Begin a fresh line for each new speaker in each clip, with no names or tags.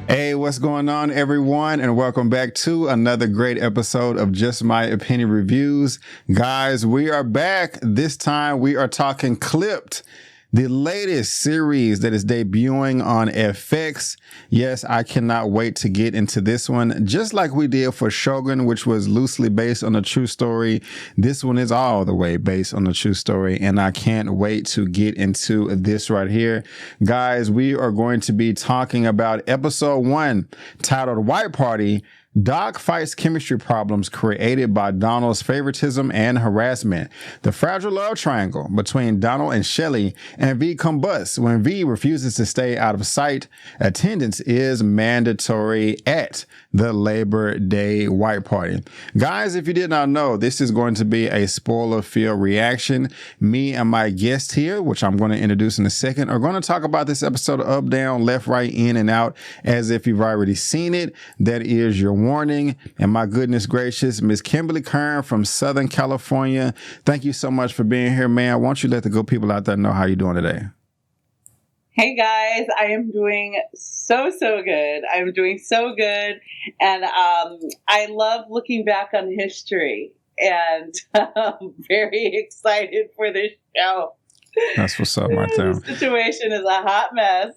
Hey, what's going on, everyone? And welcome back to another great episode of Just My Opinion Reviews. Guys, we are back. This time we are talking Clipped, the latest series that is debuting on FX. Yes, I cannot wait to get into this one. Just like we did for Shogun, which was loosely based on a true story, this one is all the way based on a true story, and I can't wait to get into this right here. Guys, we are going to be talking about episode 1, titled White Party. Doc fights chemistry problems created by Donald's favoritism and harassment. The fragile love triangle between Donald and Shelly, and V combusts when V refuses to stay out of sight. Attendance is mandatory at the Labor Day White Party. Guys, if you did not know, this is going to be a spoiler-filled reaction. Me and my guest here, which I'm going to introduce in a second, are going to talk about this episode up, down, left, right, in, and out as if you've already seen it. That is your warning. And my goodness gracious, Miss Kimberly Kern from Southern California, thank you so much for being here, man. Why don't you let the good people out there know how you're doing today?
Hey guys, I am doing so good. I'm doing so good. And I love looking back on history, and I'm very excited for this show.
That's what's up right there.
The situation is a hot mess.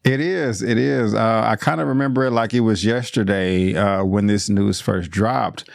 It is. It is. I kind of remember it like it was yesterday when this news first dropped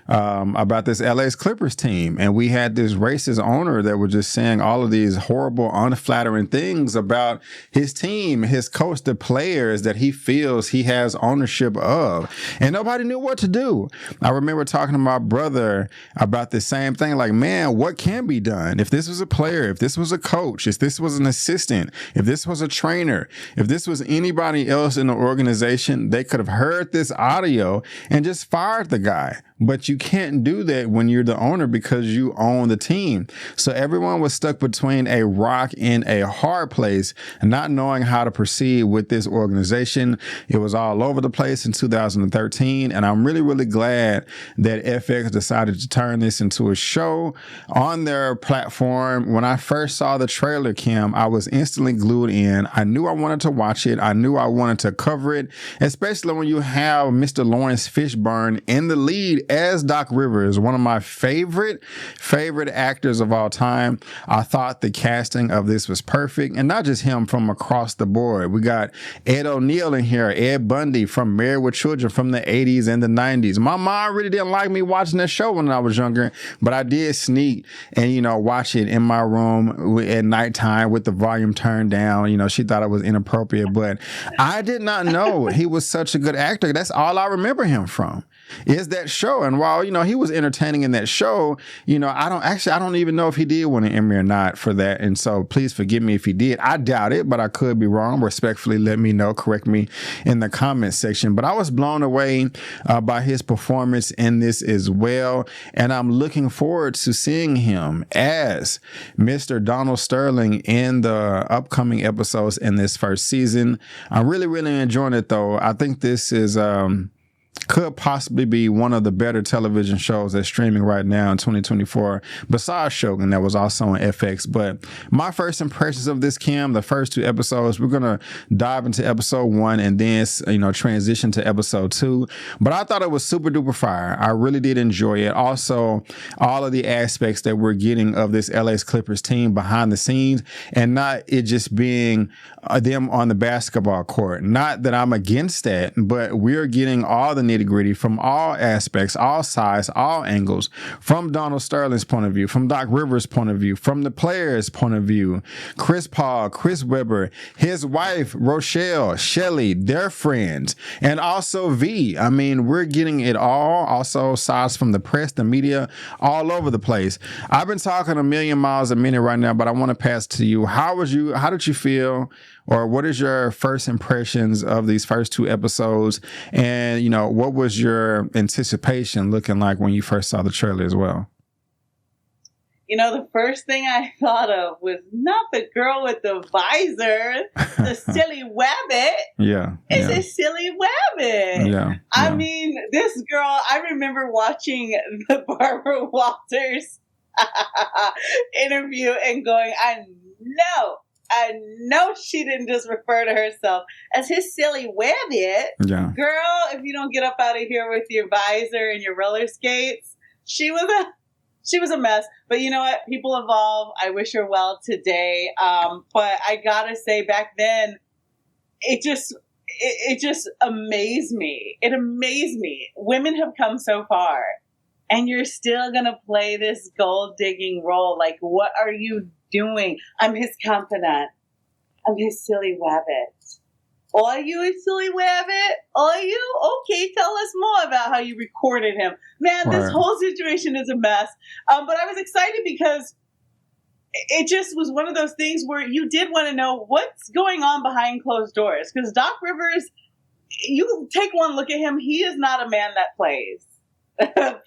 about this LA's Clippers team. And we had this racist owner that was just saying all of these horrible, unflattering things about his team, his coach, the players that he feels he has ownership of. And nobody knew what to do. I remember talking to my brother about the same thing. Like, man, what can be done? If this was a player, if this was a coach, if this was an assistant, if this was a trainer, if this was anybody else in the organization, they could have heard this audio and just fired the guy. But you can't do that when you're the owner because you own the team. So everyone was stuck between a rock and a hard place, not knowing how to proceed with this organization. It was all over the place in 2013. And I'm really, really glad that FX decided to turn this into a show on their platform. When I first saw the trailer, Kim, I was instantly glued in. I knew I wanted to watch it. I knew I wanted to cover it, especially when you have Mr. Laurence Fishburne in the lead as Doc Rivers, one of my favorite actors of all time. I thought the casting of this was perfect, and not just him, from across the board. We got Ed O'Neill in here, Ed Bundy from Married with Children from the 80s and the 90s. My mom really didn't like me watching that show when I was younger, but I did sneak and, watch it in my room at nighttime with the volume turned down. She thought it was inappropriate, but I did not know he was such a good actor. That's all I remember him from, is that show. And while, he was entertaining in that show, I don't even know if he did win an Emmy or not for that. And so please forgive me if he did. I doubt it, but I could be wrong. Respectfully, let me know, correct me in the comment section. But I was blown away by his performance in this as well. And I'm looking forward to seeing him as Mr. Donald Sterling in the upcoming episodes in this first season. I'm really, really enjoying it, though. I think this is could possibly be one of the better television shows that's streaming right now in 2024, besides Shogun, that was also on FX. But my first impressions of this, Kim, the first 2 episodes, we're going to dive into episode 1 and then, transition to episode 2. But I thought it was super duper fire. I really did enjoy it. Also, all of the aspects that we're getting of this LA's Clippers team behind the scenes, and not it just being them on the basketball court. Not that I'm against that, but we're getting all the nitty gritty from all aspects, all sides, all angles, from Donald Sterling's point of view, from Doc Rivers' point of view, from the players' point of view, Chris Paul, Chris Webber, his wife, Rochelle, Shelly, their friends, and also V. I mean, we're getting it all. Also sides from the press, the media, all over the place. I've been talking a million miles a minute right now, but I want to pass to you. How did you feel, or what is your first impressions of these first 2 episodes? And, what was your anticipation looking like when you first saw the trailer as well?
The first thing I thought of was not the girl with the visor, the silly wabbit.
Yeah.
It's a silly wabbit.
Yeah.
I mean, this girl, I remember watching the Barbara Walters interview and going, I I know she didn't just refer to herself as his silly wabbit.
Yeah.
Girl, if you don't get up out of here with your visor and your roller skates, she was a mess. But you know what? People evolve. I wish her well today. But I gotta say, back then, it just amazed me. It amazed me. Women have come so far, and you're still gonna play this gold digging role. Like, what are you doing? I'm his confidant. I'm his silly wabbit. Are you a silly wabbit? Are you? Okay, tell us more about how you recorded him. Man, this whole situation is a mess. But I was excited because it just was one of those things where you did want to know what's going on behind closed doors. Because Doc Rivers, you take one look at him, he is not a man that plays.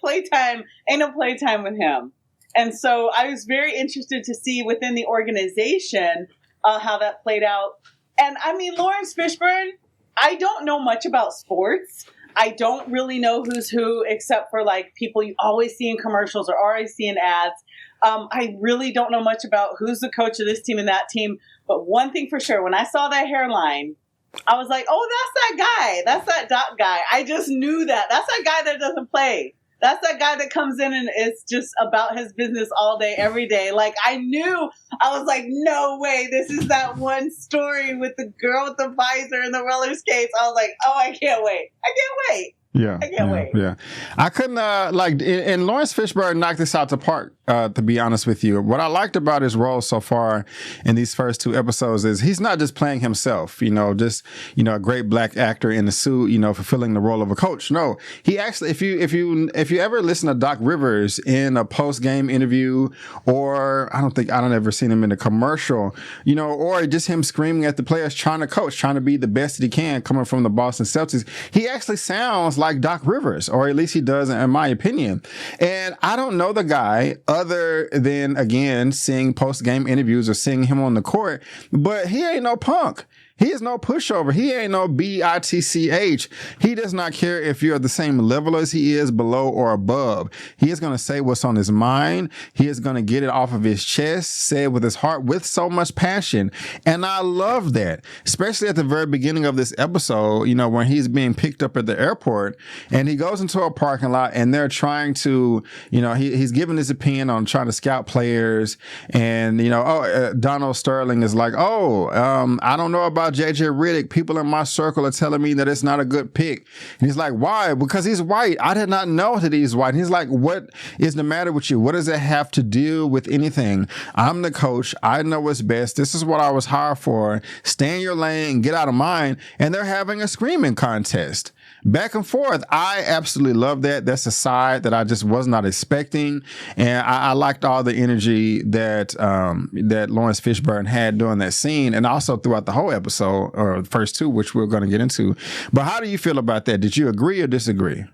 Playtime, ain't no playtime with him. And so I was very interested to see within the organization how that played out. And I mean, Laurence Fishburne, I don't know much about sports. I don't really know who's who, except for like people you always see in commercials or always see in ads. I really don't know much about who's the coach of this team and that team. But one thing for sure, when I saw that hairline, I was like, oh, that's that guy. That's that Doc guy. I just knew that. That's that guy that doesn't play. That's that guy that comes in and is just about his business all day, every day. Like, I knew. I was like, no way. This is that one story with the girl with the visor and the roller skates. I was like, oh, I can't wait. I can't wait.
Yeah,
I can't wait.
Yeah, I couldn't and Laurence Fishburne knocked this out the park. To be honest with you, what I liked about his role so far in these first two episodes is he's not just playing himself. A great black actor in a suit. Fulfilling the role of a coach. No, he actually, if you ever listen to Doc Rivers in a post game interview, or I don't ever seen him in a commercial. Or just him screaming at the players, trying to coach, trying to be the best that he can, coming from the Boston Celtics. He actually sounds like Doc Rivers, or at least he does, in my opinion. And I don't know the guy other than, again, seeing post-game interviews or seeing him on the court, but he ain't no punk. He is no pushover. He ain't no bitch. He does not care if you're at the same level as he is, below or above. He is going to say what's on his mind. He is going to get it off of his chest, say it with his heart, with so much passion. And I love that, especially at the very beginning of this episode, when he's being picked up at the airport and he goes into a parking lot and they're trying to, he's giving his opinion on trying to scout players. And, Donald Sterling is like, I don't know about JJ Redick. People in my circle are telling me that it's not a good pick. And he's like, why? Because he's white. I did not know that he's white. And he's like, what is the matter with you? What does it have to do with anything? I'm the coach. I know what's best. This is what I was hired for. Stay in your lane, get out of mine. And they're having a screaming contest. Back and forth. I absolutely love that. That's a side that I just was not expecting. And I liked all the energy that Laurence Fishburne had during that scene, and also throughout the whole episode, or the first two, which we're going to get into. But how do you feel about that? Did you agree or disagree?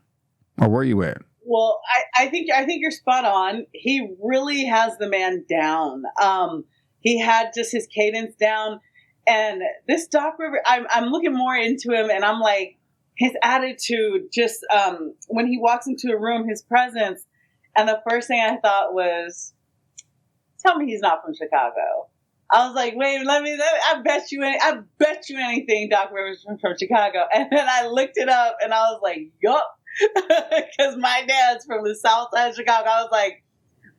Or where you at?
Well, I think you're spot on. He really has the man down. He had just his cadence down. And this Doc Rivers, I'm looking more into him, and I'm like, his attitude, just when he walks into a room, his presence, and the first thing I thought was, tell me he's not from Chicago. I was like, wait, I bet you anything Doc Rivers from Chicago. And then I looked it up and I was like, yup. Because my dad's from the south side of Chicago. I was like,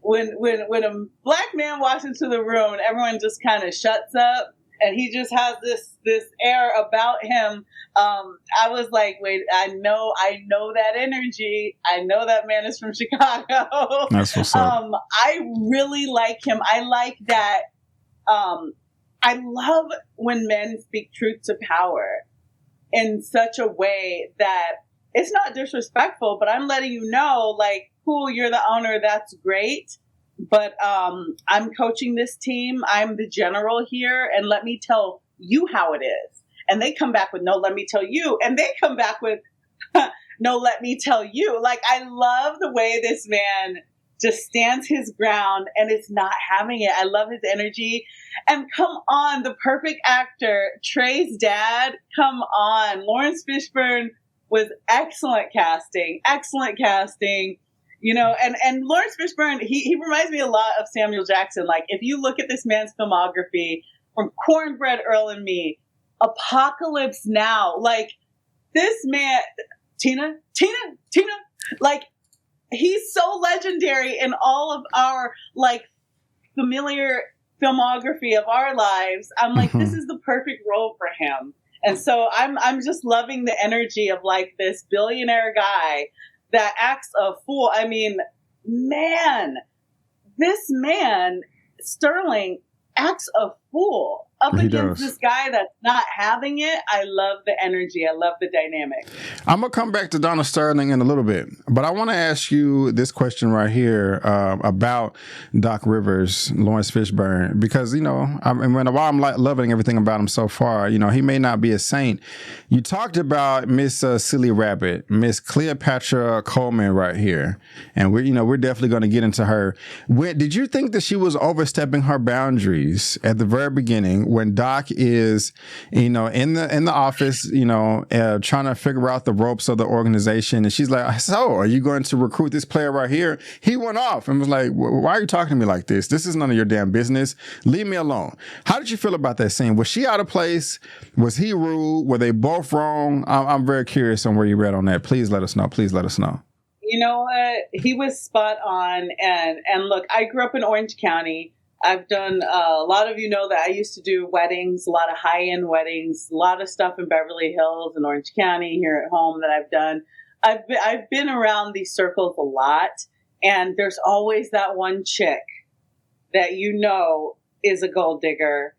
when a black man walks into the room, everyone just kind of shuts up. And he just has this air about him. I was like, wait, I know that energy. I know that man is from Chicago.
That's what's up.
I really like him. I like that. I love when men speak truth to power in such a way that it's not disrespectful, but I'm letting you know, like, cool, you're the owner. That's great. But I'm coaching this team. I'm the general here. And let me tell you how it is. And they come back with, no, let me tell you. And they come back with, no, let me tell you. Like, I love the way this man just stands his ground and is not having it. I love his energy. And come on, the perfect actor, Trey's dad, come on. Laurence Fishburne was excellent casting. And Laurence Fishburne, he reminds me a lot of Samuel Jackson. Like, if you look at this man's filmography, from Cornbread Earl and Me, Apocalypse Now. Like, this man, Tina, like, he's so legendary in all of our, like, familiar filmography of our lives. I'm like, this is the perfect role for him. And so I'm just loving the energy of, like, this billionaire guy that acts a fool. I mean, man, this man, Sterling, acts a fool up against this guy that's not having it. I love the energy. I love the dynamic.
I'm going to come back to Donna Sterling in a little bit, but I want to ask you this question right here about Doc Rivers, Laurence Fishburne, because, you know, while I'm loving everything about him so far, you know, he may not be a saint. You talked about Miss Silly Rabbit, Miss Cleopatra Coleman right here. And we're definitely going to get into her. Did you think that she was overstepping her boundaries at the very beginning when Doc is, you know, in the office, you know, trying to figure out the ropes of the organization, and she's like, "So, are you going to recruit this player right here?" He went off and was like, "Why are you talking to me like this? This is none of your damn business. Leave me alone." How did you feel about that scene? Was she out of place? Was he rude? Were they both wrong? I'm very curious on where you read on that. Please let us know. Please let us know.
You know what? He was spot on. And look, I grew up in Orange County. I've done, a lot of you know that I used to do weddings, a lot of high-end weddings, a lot of stuff in Beverly Hills and Orange County here at home that I've done. I've been around these circles a lot, and there's always that one chick that you know is a gold digger,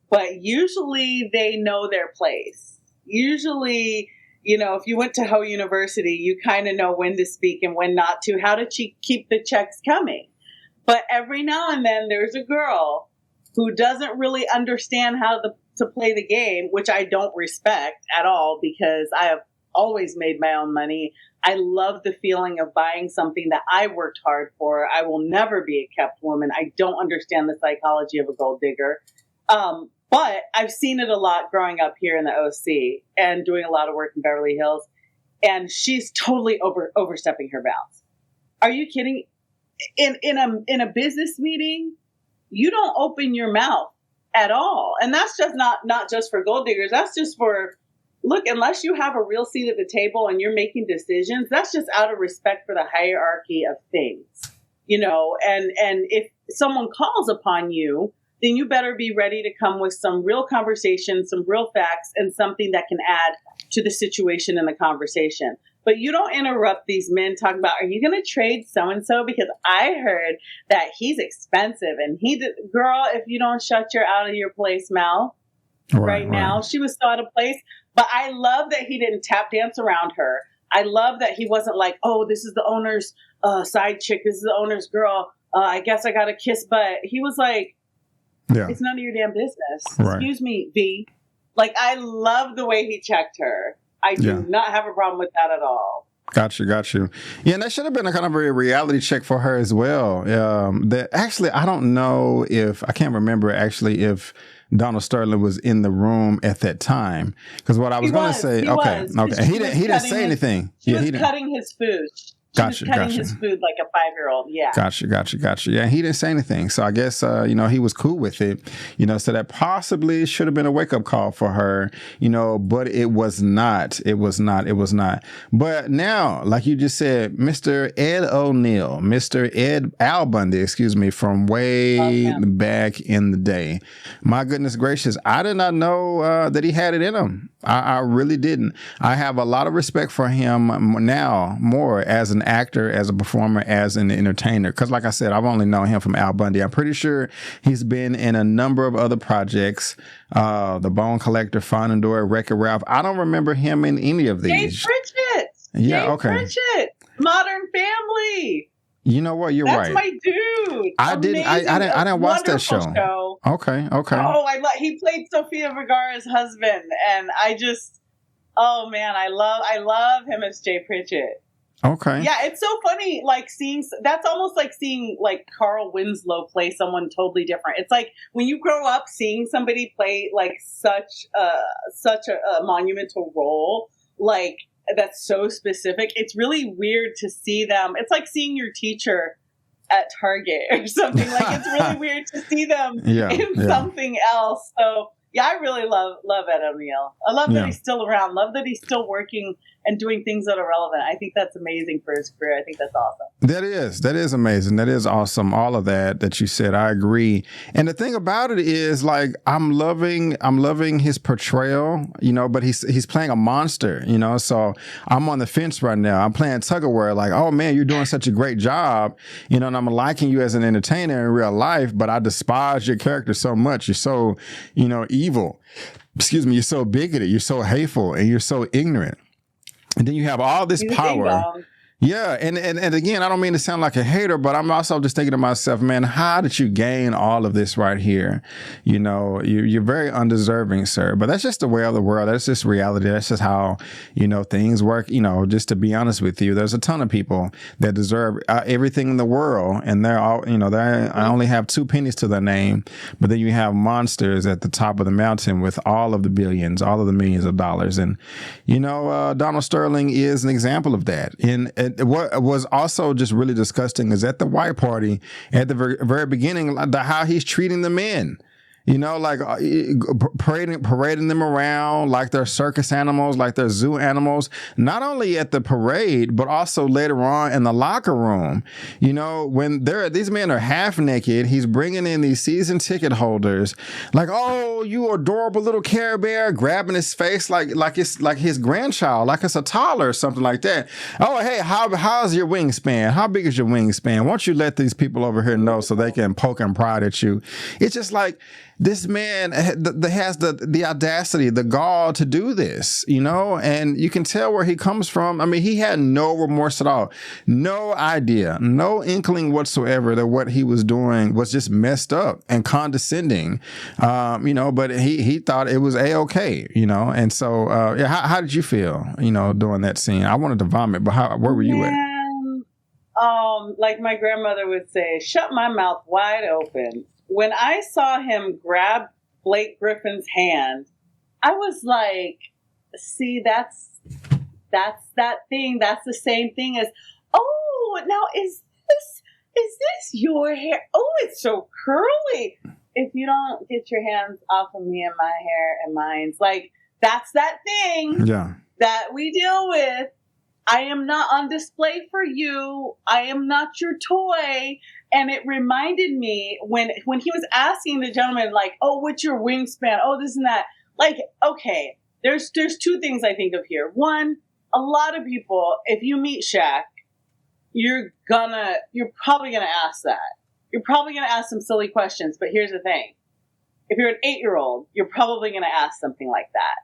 but usually they know their place. Usually, you know, if you went to Ho University, you kind of know when to speak and when not to, how to keep the checks coming. But every now and then there's a girl who doesn't really understand how to play the game, which I don't respect at all because I have always made my own money. I love the feeling of buying something that I worked hard for. I will never be a kept woman. I don't understand the psychology of a gold digger. But I've seen it a lot growing up here in the OC and doing a lot of work in Beverly Hills. And she's totally overstepping her bounds. Are you kidding? In a business meeting, you don't open your mouth at all. And that's just not just for gold diggers. That's just for, look, unless you have a real seat at the table and you're making decisions, that's just out of respect for the hierarchy of things, you know, and if someone calls upon you, then you better be ready to come with some real conversation, some real facts, and something that can add to the situation and the conversation. But you don't interrupt these men talking about, are you going to trade so-and-so? Because I heard that he's expensive. And girl, if you don't shut your out of your place mouth right now, she was so out of place. But I love that he didn't tap dance around her. I love that he wasn't like, oh, this is the owner's side chick. This is the owner's girl. I guess I got to kiss butt. He was like, it's none of your damn business. Right. Excuse me, V. Like, I love the way he checked her. I do not have a problem with that at all.
Got you. Yeah, and that should have been a kind of a reality check for her as well. That actually, I don't know I can't remember actually if Donald Sterling was in the room at that time. Because what I was going to say, okay. He didn't say anything.
He was cutting his food. Gotcha. His food like a 5-year-old. Yeah.
Gotcha. Yeah, he didn't say anything. So I guess, he was cool with it, so that possibly should have been a wake up call for her, but it was not. It was not. But now, like you just said, Mr. Ed O'Neill, Mr. Al Bundy, from way back in the day. My goodness gracious. I did not know that he had it in him. I really didn't. I have a lot of respect for him now, more as an actor, as a performer, as an entertainer. Because like I said, I've only known him from Al Bundy. I'm pretty sure he's been in a number of other projects. The Bone Collector, Finding Dory, Wreck-It Ralph. I don't remember him in any of these.
Jay Pritchett.
Yeah,
Jay Pritchett. Modern Family.
You know what? You're right.
That's my dude.
I didn't watch that show. Okay.
Oh, he played Sofia Vergara's husband, and I love him as Jay Pritchett.
Okay.
Yeah, it's so funny, that's almost like seeing Carl Winslow play someone totally different. It's like when you grow up seeing somebody play such a monumental role, that's so specific. It's really weird to see them. It's like seeing your teacher at Target or something. Like, it's really weird to see them in something else. So yeah, I really love Ed O'Neill. I love that he's still around. Love that he's still working and doing things that are relevant. I think that's amazing for his career. I think that's awesome. That
is amazing. That is awesome. All of that you said, I agree. And the thing about it is, like, I'm loving his portrayal, you know, but he's playing a monster, you know, so I'm on the fence right now. I'm playing tug of war, like, oh man, you're doing such a great job, you know, and I'm liking you as an entertainer in real life, but I despise your character so much. You're so, you know, evil. Excuse me. You're so bigoted. You're so hateful, and you're so ignorant. And then you have all this power. Yeah. And again, I don't mean to sound like a hater, but I'm also just thinking to myself, man, how did you gain all of this right here? You know, you're very undeserving, sir. But that's just the way of the world. That's just reality. That's just how, you know, things work. You know, just to be honest with you, there's a ton of people that deserve everything in the world. And they're all, you know, I only have 2 pennies to their name. But then you have monsters at the top of the mountain with all of the billions, all of the millions of dollars. And, you know, Donald Sterling is an example of that. What was also just really disgusting is at the white party at the very beginning, how he's treating the men. You know, like parading them around like they're circus animals, like they're zoo animals, not only at the parade, but also later on in the locker room. You know, when these men are half naked, he's bringing in these season ticket holders, like, oh, you adorable little Care Bear, grabbing his face like it's like his grandchild, like it's a toddler or something like that. Oh, hey, how's your wingspan? How big is your wingspan? Why don't you let these people over here know so they can poke and prod at you? It's just like, this man has the audacity, the gall to do this, you know, and you can tell where he comes from. I mean, he had no remorse at all, no idea, no inkling whatsoever that what he was doing was just messed up and condescending, you know, but he thought it was A-okay, you know. And so, how did you feel, you know, during that scene? I wanted to vomit, but where were you at?
Like my grandmother would say, shut my mouth wide open. When I saw him grab Blake Griffin's hand, I was like, see, that's that thing. That's the same thing as, oh, now is this your hair? Oh, it's so curly. If you don't get your hands off of me and my hair and mine's, like, that's that thing that we deal with. I am not on display for you. I am not your toy. And it reminded me when he was asking the gentleman, like, oh, what's your wingspan? Oh, this and that. Like, okay, there's 2 things I think of here. One, a lot of people, if you meet Shaq, you're probably gonna ask that. You're probably gonna ask some silly questions. But here's the thing: if you're an 8-year-old, you're probably gonna ask something like that.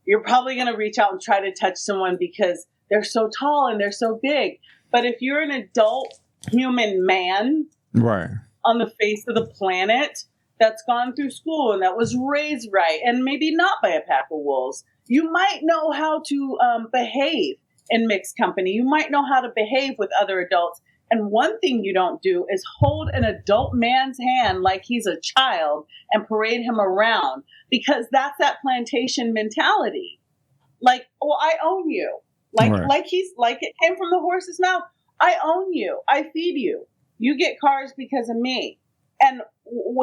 You're probably gonna reach out and try to touch someone because they're so tall and they're so big. But if you're an adult human man,
right,
on the face of the planet that's gone through school and that was raised right, and maybe not by a pack of wolves, you might know how to behave in mixed company. You might know how to behave with other adults. And one thing you don't do is hold an adult man's hand like he's a child and parade him around, because that's that plantation mentality. Like, well, I own you. Like it came from the horse's mouth. I own you. I feed you. You get cars because of me. And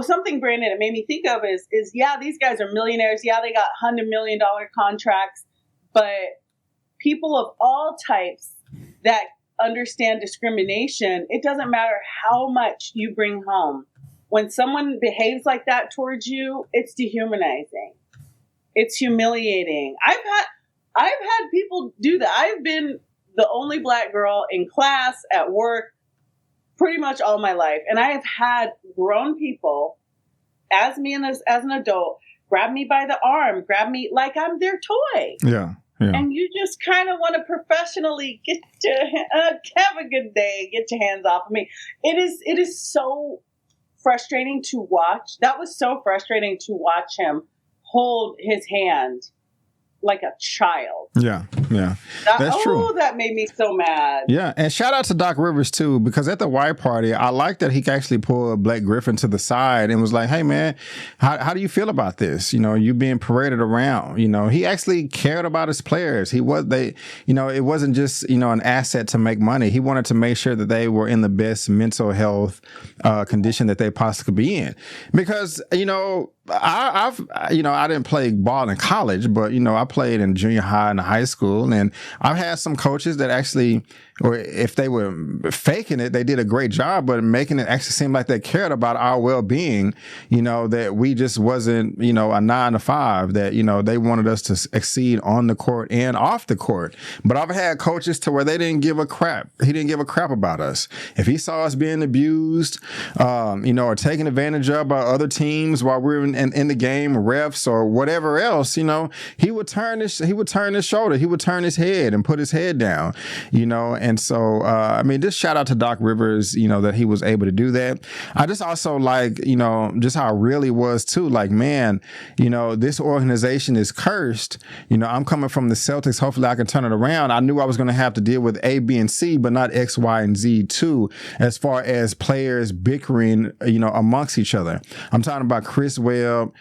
something, Brandon, it made me think of is yeah, these guys are millionaires. Yeah, they got $100 million contracts. But people of all types that understand discrimination, it doesn't matter how much you bring home. When someone behaves like that towards you, it's dehumanizing. It's humiliating. I've had people do that. I've been the only Black girl in class, at work, pretty much all my life. And I have had grown people, as me and as an adult, grab me by the arm, grab me like I'm their toy.
Yeah.
And you just kind of want to professionally have a good day, get your hands off of me. It is so frustrating to watch. That was so frustrating to watch him hold his hand like a child.
Yeah. Yeah. That's true.
That made me so mad.
Yeah, and shout out to Doc Rivers too, because at the white party, I like that he actually pulled Blake Griffin to the side and was like, "Hey, man, how do you feel about this? You know, you being paraded around. You know, he actually cared about his players. It wasn't just an asset to make money. He wanted to make sure that they were in the best mental health condition that they possibly could be in, because I didn't play ball in college, but I played in junior high and high school, and I've had some coaches that actually, or if they were faking it, they did a great job, but making it actually seem like they cared about our well-being. That we just wasn't a 9 to 5. That they wanted us to exceed on the court and off the court. But I've had coaches to where they didn't give a crap. He didn't give a crap about us. If he saw us being abused, or taken advantage of by other teams while we were in the game, refs or whatever else, he would turn his shoulder, he would turn his head and put his head down, and so just shout out to Doc Rivers, that he was able to do that. I just also like, just how real he was too. Like, man, this organization is cursed. I'm coming from the Celtics. Hopefully I can turn it around. I knew I was going to have to deal with A, B, and C, but not X, Y, and Z too, as far as players bickering, amongst each other. I'm talking about Chris Webber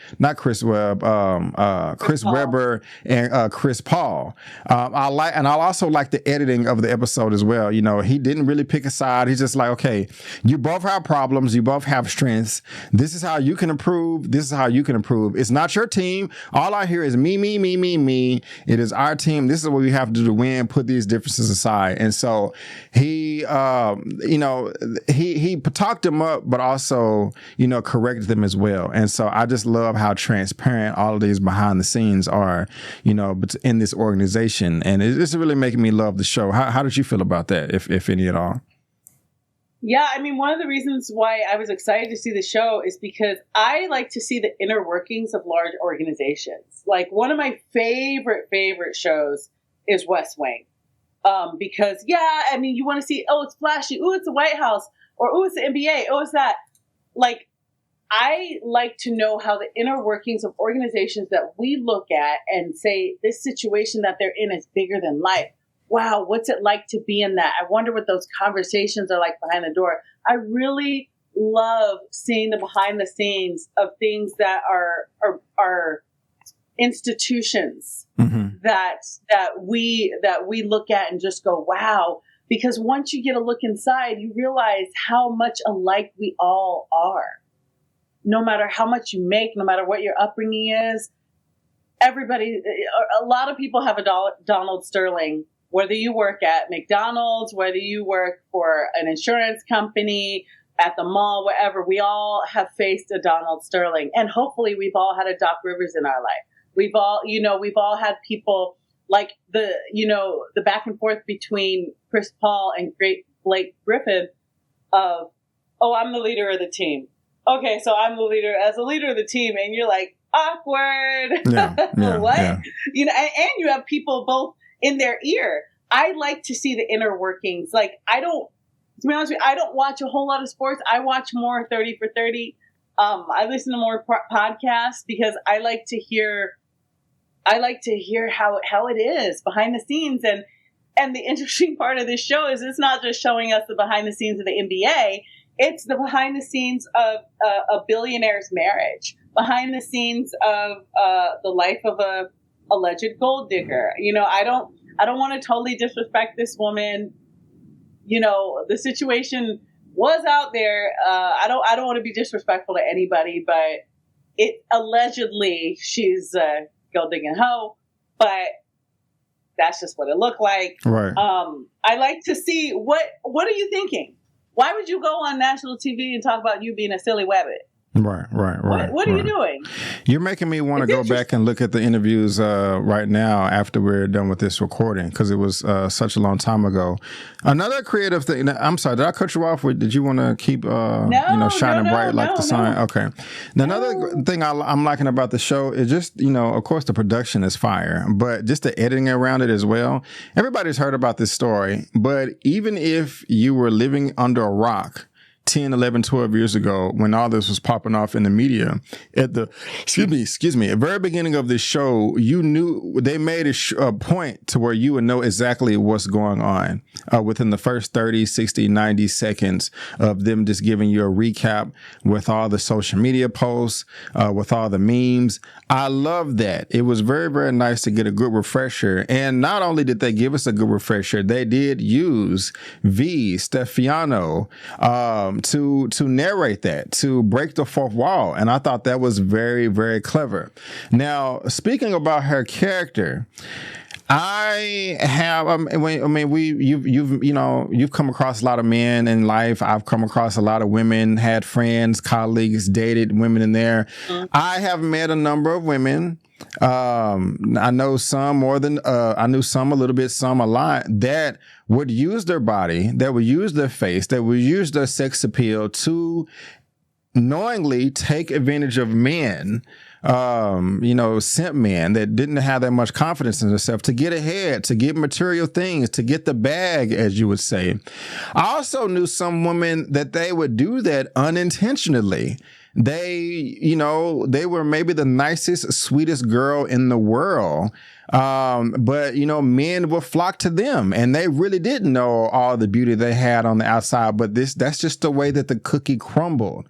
and Chris Paul. I'll also like the editing of the episode as well. He didn't really pick a side. He's just like, okay, you both have problems. You both have strengths. This is how you can improve. This is how you can improve. It's not your team. All I hear is me, me, me, me, me. It is our team. This is what we have to do to win. Put these differences aside. And so he talked them up, but also, corrected them as well. And so I just love how transparent all of these behind the scenes are, in this organization. And it's really making me love the show. How did you feel about that, if any at all?
Yeah, one of the reasons why I was excited to see the show is because I like to see the inner workings of large organizations. Like, one of my favorite shows is West Wing. Because, you want to see, it's flashy. Oh, it's the White House. Or, oh, it's the NBA. Oh, it's that. Like, I like to know how the inner workings of organizations that we look at and say this situation that they're in is bigger than life. Wow, what's it like to be in that? I wonder what those conversations are like behind the door. I really love seeing the behind the scenes of things that are institutions that we look at and just go, wow. Because once you get a look inside, you realize how much alike we all are. No matter how much you make, no matter what your upbringing is, a lot of people have a Donald Sterling, whether you work at McDonald's, whether you work for an insurance company, at the mall, wherever, we all have faced a Donald Sterling. And hopefully we've all had a Doc Rivers in our life. We've all had people like the back and forth between Chris Paul and Blake Griffin of, I'm the leader of the team. Okay, so I'm the leader of the team, and you're like, awkward.
Yeah,
what?
Yeah.
And you have people both in their ear. I like to see the inner workings. Like, to be honest with you, I don't watch a whole lot of sports. I watch more 30 for 30. I listen to more podcasts because I like to hear how it is behind the scenes. And the interesting part of this show is it's not just showing us the behind the scenes of the NBA. It's the behind the scenes of a billionaire's marriage, behind the scenes of the life of a alleged gold digger. I don't want to totally disrespect this woman. The situation was out there. I don't want to be disrespectful to anybody, but it allegedly she's a gold digging hoe, but that's just what it looked like.
Right.
I like to see what are you thinking? Why would you go on national TV and talk about you being a silly wabbit?
Right.
What are you doing?
You're making me want to go back and look at the interviews right now after we're done with this recording, because it was such a long time ago. Another creative thing. I'm sorry, did I cut you off? Did you want to keep shining bright like the sun? Okay. Now, another thing I'm liking about the show is just, of course, the production is fire, but just the editing around it as well. Everybody's heard about this story, but even if you were living under a rock, 10, 11, 12 years ago when all this was popping off in the media at the, excuse me, at the very beginning of this show, you knew they made a point to where you would know exactly what's going on within the first 30, 60, 90 seconds of them just giving you a recap with all the social media posts, with all the memes. I love that. It was very, very nice to get a good refresher. And not only did they give us a good refresher, they did use Stiviano, to narrate that, to break the fourth wall. And I thought that was very, very clever. Now, speaking about her character, you've come across a lot of men in life. I've come across a lot of women, had friends, colleagues, dated women in there. I have met a number of women. I know some more than, I knew some a little bit, some a lot, that would use their body, that would use their face, that would use their sex appeal to knowingly take advantage of men, simp men that didn't have that much confidence in themselves, to get ahead, to get material things, to get the bag, as you would say. I also knew some women that they would do that unintentionally. They were maybe the nicest, sweetest girl in the world. But men will flock to them, and they really didn't know all the beauty they had on the outside. But that's just the way that the cookie crumbled.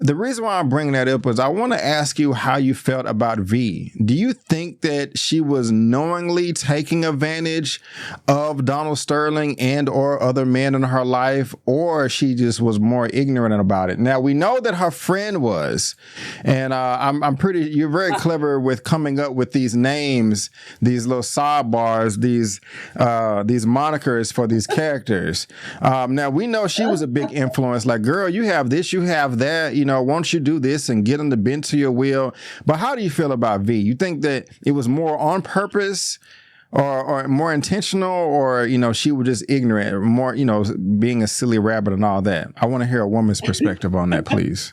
The reason why I'm bringing that up is I want to ask you how you felt about V. Do you think that she was knowingly taking advantage of Donald Sterling and or other men in her life, or she just was more ignorant about it? Now, we know that her friend was, and you're very clever with coming up with these names, these little sidebars, these monikers for these characters. Now, we know she was a big influence, like, girl, you have this, you have that, won't you do this and get them to bend to your will? But how do you feel about V? You think that it was more on purpose or more intentional, or, she was just ignorant, or more, being a silly rabbit and all that? I want to hear a woman's perspective on that, please.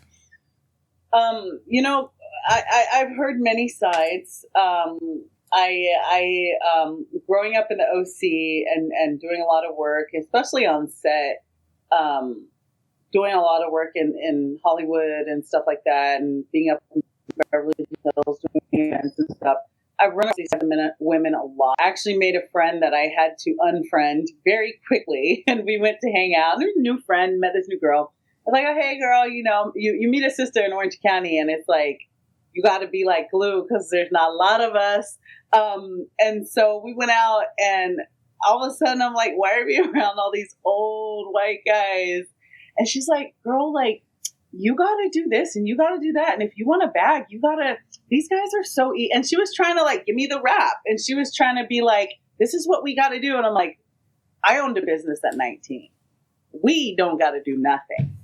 I've heard many sides. I growing up in the OC and doing a lot of work, especially on set, doing a lot of work in Hollywood and stuff like that, and being up in Beverly Hills doing events and stuff. I've run into these women a lot. I actually made a friend that I had to unfriend very quickly, and we went to hang out. There's a new friend, met this new girl. I was like, oh, hey, girl, you meet a sister in Orange County, and it's like, you got to be like glue because there's not a lot of us. And so we went out, and all of a sudden I'm like, why are we around all these old white guys? And she's like, girl, like, you got to do this and you got to do that. And if you want a bag, these guys are so and she was trying to like, give me the rap. And she was trying to be like, this is what we got to do. And I'm like, I owned a business at 19. We don't got to do nothing.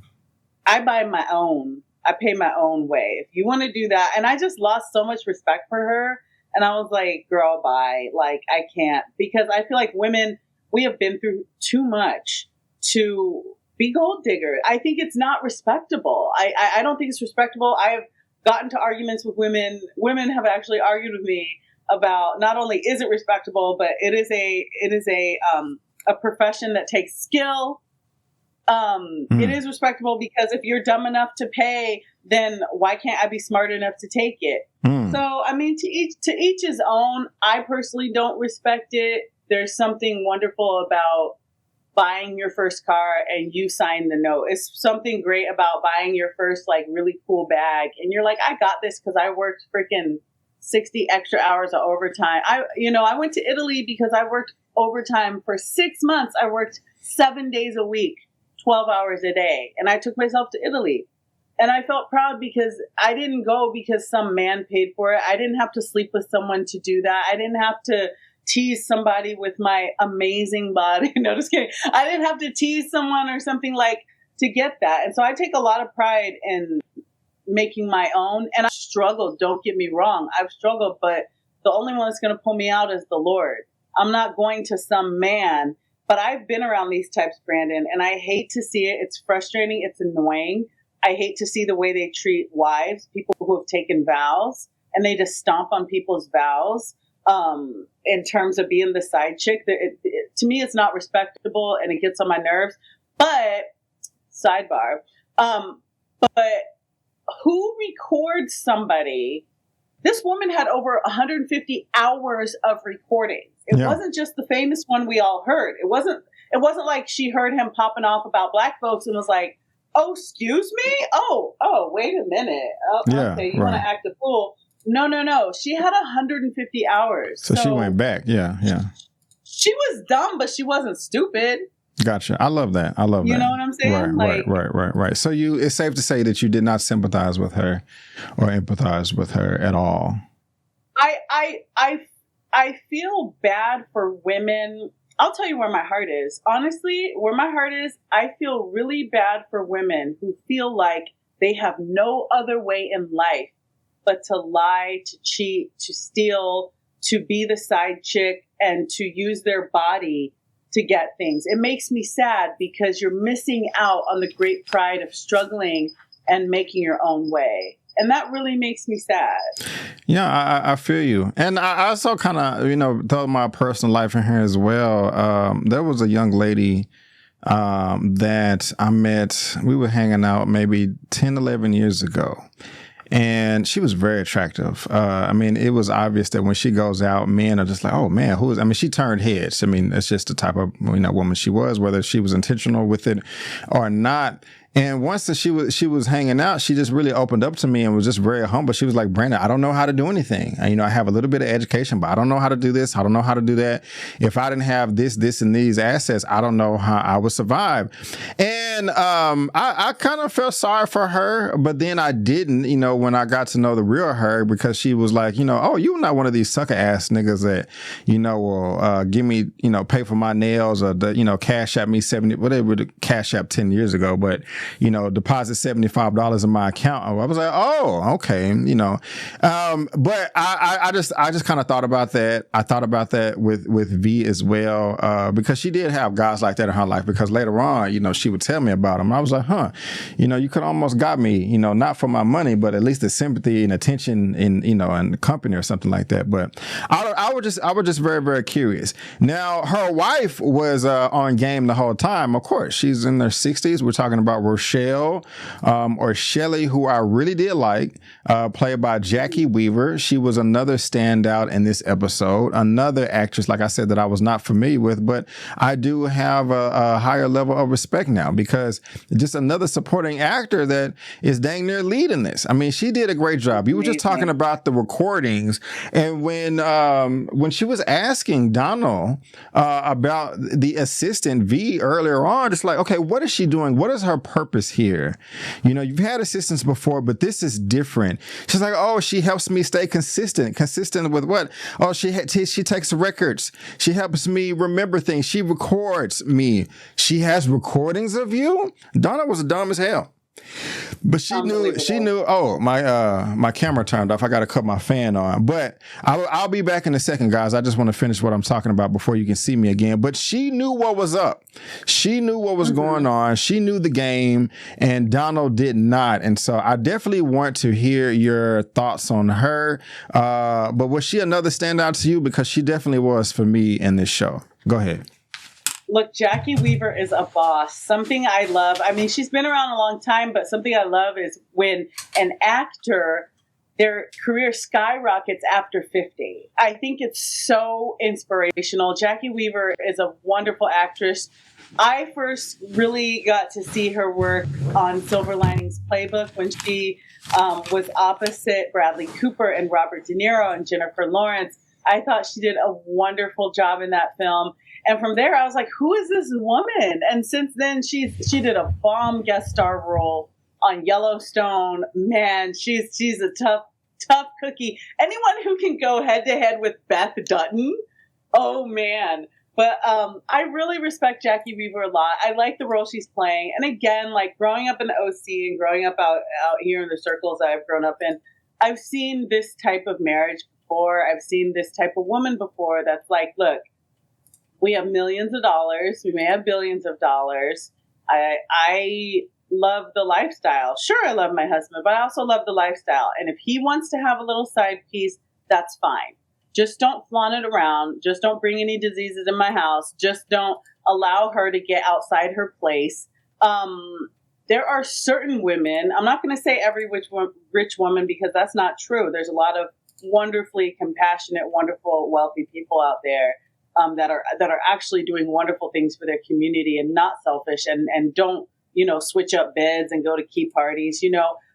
I buy my own. I pay my own way. If you want to do that. And I just lost so much respect for her. And I was like, girl, bye. Like, I can't, because I feel like women, we have been through too much to be gold digger. I think it's not respectable. I don't think it's respectable. I have gotten to arguments with women. Women have actually argued with me about not only is it respectable, but it is a profession that takes skill. It is respectable because if you're dumb enough to pay, then why can't I be smart enough to take it? So, I mean, to each his own. I personally don't respect it. There's something wonderful about buying your first car and you sign the note. It's something great about buying your first like really cool bag and you're like, I got this because I worked freaking 60 extra hours of overtime. I went to Italy because I worked overtime for 6 months. I worked 7 days a week, 12 hours a day, and I took myself to Italy. And I felt proud because I didn't go because some man paid for it. I didn't have to sleep with someone to do that. I didn't have to tease somebody with my amazing body. No, just kidding. I didn't have to tease someone or something like to get that. And so I take a lot of pride in making my own. And I struggled. Don't get me wrong. I've struggled, but the only one that's going to pull me out is the Lord. I'm not going to some man, but I've been around these types, Brandon, and I hate to see it. It's frustrating. It's annoying. I hate to see the way they treat wives, people who have taken vows, and they just stomp on people's vows. In terms of being the side chick, to me, it's not respectable and it gets on my nerves. But sidebar. But who records somebody? This woman had over 150 hours of recordings. It wasn't just the famous one we all heard. It wasn't like she heard him popping off about black folks and was like, "Oh, excuse me? Oh, wait a minute. Okay, you want to act a fool." No. She had 150 hours.
So she went back. Yeah.
She was dumb, but she wasn't stupid.
Gotcha. I love that. You
know what I'm saying?
Right. So it's safe to say that you did not sympathize with her or empathize with her at all.
I feel bad for women. I'll tell you where my heart is. Honestly, where my heart is, I feel really bad for women who feel like they have no other way in life but to lie, to cheat, to steal, to be the side chick, and to use their body to get things. It makes me sad because you're missing out on the great pride of struggling and making your own way. And that really makes me sad.
Yeah, I feel you. And I also kind of, throw my personal life in here as well. There was a young lady that I met. We were hanging out maybe 10, 11 years ago. And she was very attractive. It was obvious that when she goes out, men are just like, "Oh man, who is?" She turned heads. It's just the type of woman she was, whether she was intentional with it or not. And once that she was hanging out, she just really opened up to me and was just very humble. She was like, "Brandon, I don't know how to do anything. I have a little bit of education, but I don't know how to do this. I don't know how to do that. If I didn't have this, and these assets, I don't know how I would survive." And I kind of felt sorry for her, but then I didn't, when I got to know the real her, because she was like, "Oh, you're not one of these sucker ass niggas that, will give me, pay for my nails or cash app me 70, whatever the cash app 10 years ago, but deposit $75 in my account." I was like, "Oh, okay," but I just kind of thought about that. I thought about that with V as well, because she did have guys like that in her life, because later on, she would tell me about them. I was like, you could almost got me, not for my money, but at least the sympathy and attention in, in the company or something like that. But I was just very, very curious. Now, her wife was on game the whole time. Of course, she's in their 60s. We're talking about Rochelle, or Shelly, who I really did like, played by Jacki Weaver. She was another standout in this episode, another actress, like I said, that I was not familiar with, but I do have a higher level of respect now, because just another supporting actor that is dang near leading this. She did a great job. You were just talking about the recordings, and when she was asking Donald about the assistant V earlier on, it's like, okay, what is she doing? What is her purpose here? You've had assistants before, but this is different. She's like, "Oh, she helps me stay consistent with what? Oh, she takes records. She helps me remember things. She records me. She has recordings of you." Donna was dumb as hell. But she knew, oh, my camera turned off. I got to cut my fan on. But I'll be back in a second, guys. I just want to finish what I'm talking about before you can see me again. But she knew what was up. She knew what was going on. She knew the game, and Donald did not. And so I definitely want to hear your thoughts on her. But was she another standout to you? Because she definitely was for me in this show. Go ahead.
Look, Jacki Weaver is a boss. Something I love. She's been around a long time, but something I love is when an actor, their career skyrockets after 50. I think it's so inspirational. Jacki Weaver is a wonderful actress. I first really got to see her work on Silver Linings Playbook when she was opposite Bradley Cooper and Robert De Niro and Jennifer Lawrence. I thought she did a wonderful job in that film. And from there, I was like, who is this woman? And since then, she did a bomb guest star role on Yellowstone. Man, she's a tough cookie. Anyone who can go head to head with Beth Dutton, oh man. But I really respect Jacki Weaver a lot. I like the role she's playing. And again, like growing up in the OC and growing up out here in the circles I've grown up in, I've seen this type of marriage before. I've seen this type of woman before that's like, look, we have millions of dollars. We may have billions of dollars. I love the lifestyle. Sure, I love my husband, but I also love the lifestyle. And if he wants to have a little side piece, that's fine. Just don't flaunt it around. Just don't bring any diseases in my house. Just don't allow her to get outside her place. there are certain women, I'm not going to say every rich woman because that's not true. There's a lot of wonderfully compassionate, wonderful, wealthy people out there that are actually doing wonderful things for their community and not selfish and don't, switch up beds and go to key parties,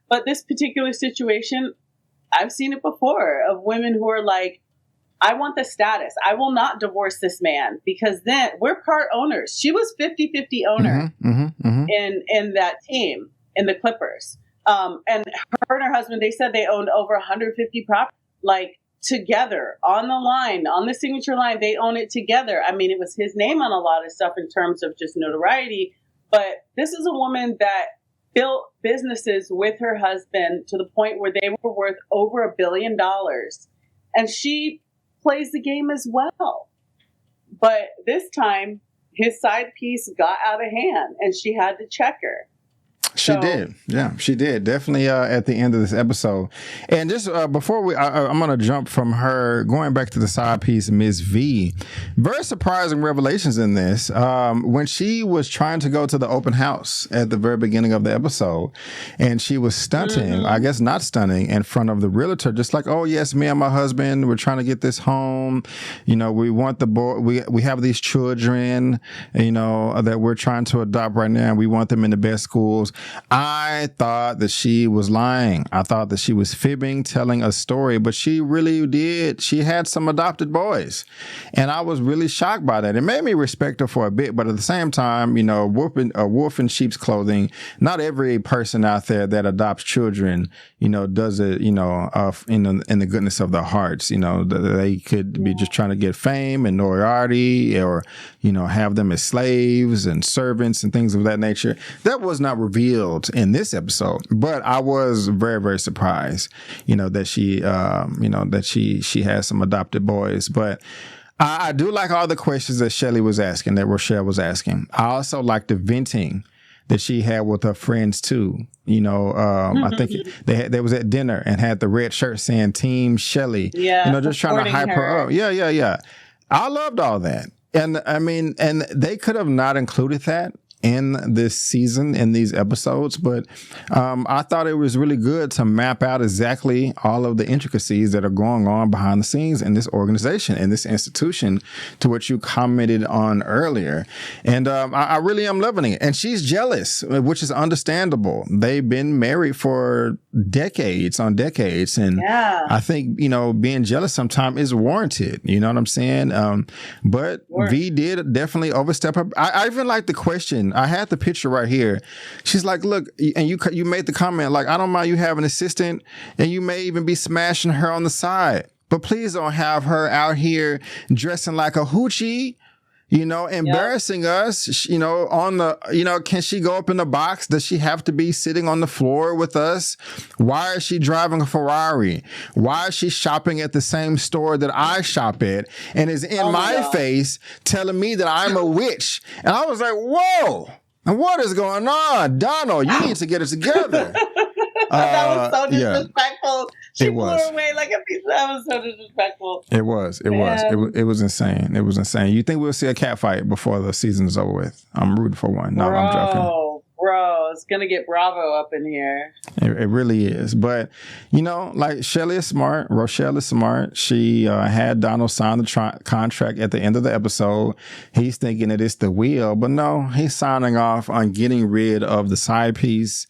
But this particular situation, I've seen it before of women who are like, I want the status. I will not divorce this man because then we're part owners. She was 50-50 owner in that team, in the Clippers. And her and her husband, they said they owned over 150 properties, like together on the line, on the signature line. They own it together. I mean, it was his name on a lot of stuff in terms of just notoriety. But this is a woman that built businesses with her husband to the point where they were worth over $1 billion. And she plays the game as well. But this time, his side piece got out of hand and she had to check her.
She did. Yeah, she did. Definitely at the end of this episode. And just before I'm going to jump from her, going back to the side piece, Ms. V. Very surprising revelations in this. When she was trying to go to the open house at the very beginning of the episode, and she was stunting, I guess not stunning, in front of the realtor, just like, oh, yes, me and my husband, we're trying to get this home. We want the boy, we have these children, that we're trying to adopt right now. We want them in the best schools. I thought that she was lying. I thought that she was fibbing, telling a story, but she really did. She had some adopted boys. And I was really shocked by that. It made me respect her for a bit, but at the same time, a wolf in sheep's clothing. Not every person out there that adopts children, does it, in the goodness of their hearts. They could be just trying to get fame and notoriety or, have them as slaves and servants and things of that nature. That was not revealed in this episode, but I was very, very surprised, that she has some adopted boys. But I do like all the questions that Shelly was asking, that Rochelle was asking. I also like the venting that she had with her friends too. I think they was at dinner and had the red shirt saying Team Shelly. Yeah, just trying to hype her up. Yeah. I loved all that. And I mean, and they could have not included that in this season, in these episodes, but I thought it was really good to map out exactly all of the intricacies that are going on behind the scenes in this organization, in this institution, to which you commented on earlier. And I really am loving it. And she's jealous, which is understandable. They've been married for decades on decades. And I think, being jealous sometimes is warranted. You know what I'm saying? But V did definitely overstep her. I even like the question. I had the picture right here. She's like, look, and you made the comment, like, I don't mind you have an assistant and you may even be smashing her on the side, but please don't have her out here dressing like a hoochie, embarrassing us, on the, can she go up in the box? Does she have to be sitting on the floor with us? Why is she driving a Ferrari? Why is she shopping at the same store that I shop at and is in my face telling me that I'm a witch? And I was like, whoa, and what is going on? Donald, you need to get it together.
That was so disrespectful. She
It
blew
was.
her away like a piece. That was so disrespectful.
It was. It was insane. It was insane. You think we'll see a cat fight before the season's over with? I'm rooting for one. No, I'm joking.
Bro, it's gonna get Bravo up in here.
It really is. But like Shelly is smart, Rochelle is smart. She had Donald sign the contract at the end of the episode. He's thinking that it's the wheel, but no, he's signing off on getting rid of the side piece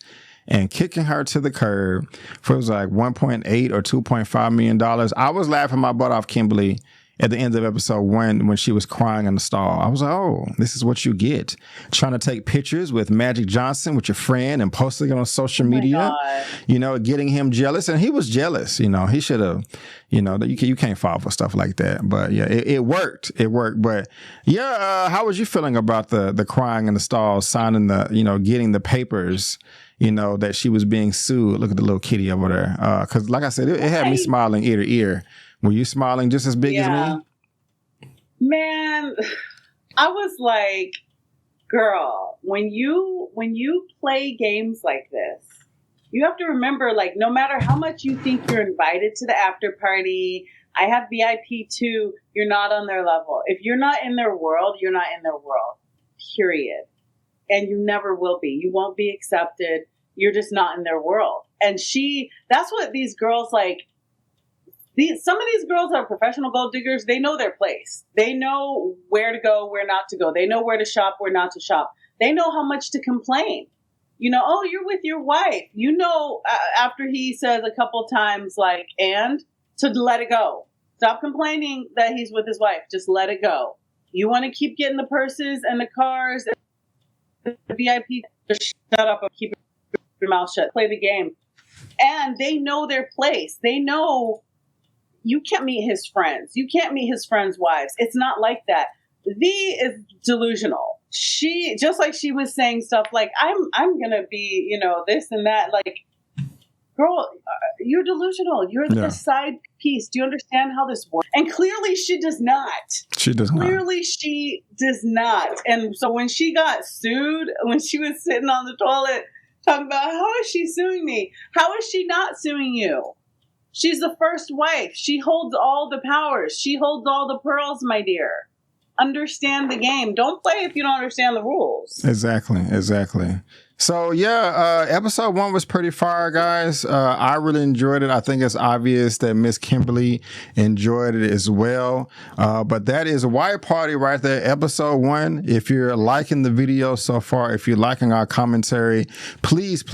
and kicking her to the curb for, it was like $1.8 or $2.5 million. I was laughing my butt off, Kimberly, at the end of episode 1 when she was crying in the stall. I was like, oh, this is what you get. Trying to take pictures with Magic Johnson, with your friend, and posting it on social media, getting him jealous. And he was jealous. He should have, you can't fall for stuff like that. But yeah, it worked. It worked. But yeah, how was you feeling about the crying in the stall, signing getting the papers, that she was being sued? Look at the little kitty over there. Because like I said, it had me smiling ear to ear. Were you smiling just as big as me?
Man, I was like, girl, when you play games like this, you have to remember, like, no matter how much you think you're invited to the after party, I have VIP too, you're not on their level. If you're not in their world, you're not in their world, period. and you never will be. You won't be accepted. You're just not in their world. And that's what these girls like. Some of these girls are professional gold diggers. They know their place. They know where to go, where not to go. They know where to shop, where not to shop. They know how much to complain. Oh, you're with your wife. After he says a couple times, like, and to let it go. Stop complaining that he's with his wife. Just let it go. You want to keep getting the purses and the cars and the VIP. Just shut up and keep your mouth shut. Play the game. And they know their place. They know you can't meet his friends. You can't meet his friends' wives. It's not like that. V is delusional. She, just like she was saying stuff like, I'm going to be, this and that. Like, girl, you're delusional. You're the side piece. Do you understand how this works? And clearly she does not.
She does not.
Clearly she does not. And so when she got sued, when she was sitting on the toilet talking about, how is she suing me? How is she not suing you? She's the first wife. She holds all the powers. She holds all the pearls, my dear. Understand the game. Don't play if you don't understand the rules.
Exactly. So yeah, episode 1 was pretty fire, guys. I really enjoyed it. I think it's obvious that Miss Kimberly enjoyed it as well. But that is White Party right there, episode 1. If you're liking the video so far, if you're liking our commentary, please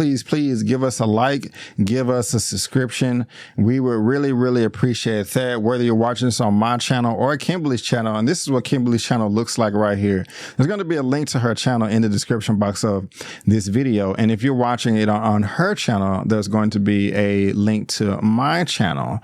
give us a like, give us a subscription. We would really, really appreciate that. Whether you're watching this on my channel or Kimberly's channel, and this is what Kimberly's channel looks like right here. There's going to be a link to her channel in the description box of this video, and if you're watching it on her channel, there's going to be a link to my channel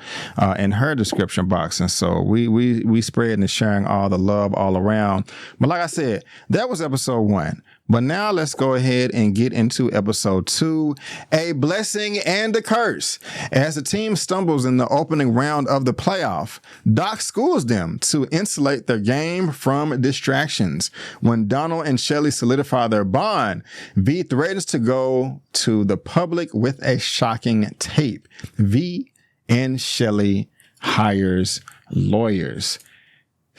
in her description box. And so we spreading and sharing all the love all around. But like I said, that was episode 1. But now let's go ahead and get into episode 2, a blessing and a curse. As the team stumbles in the opening round of the playoff, Doc schools them to insulate their game from distractions. When Donald and Shelly solidify their bond, V threatens to go to the public with a shocking tape. V and Shelly hires lawyers.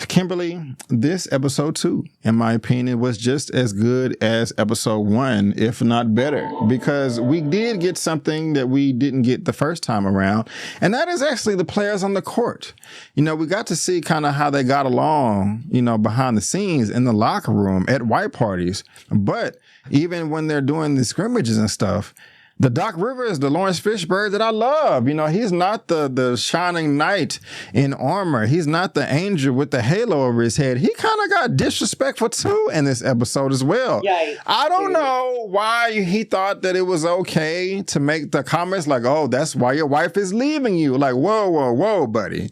Kimberly, this episode 2, in my opinion, was just as good as episode 1, if not better, because we did get something that we didn't get the first time around, and that is actually the players on the court. We got to see kind of how they got along, behind the scenes in the locker room at white parties. But even when they're doing the scrimmages and stuff, the Doc Rivers, the Laurence Fishburne that I love, he's not the shining knight in armor. He's not the angel with the halo over his head. He kind of got disrespectful too in this episode as well.
Yikes.
I don't know why he thought that it was okay to make the comments like, oh, that's why your wife is leaving you. Like, whoa, buddy.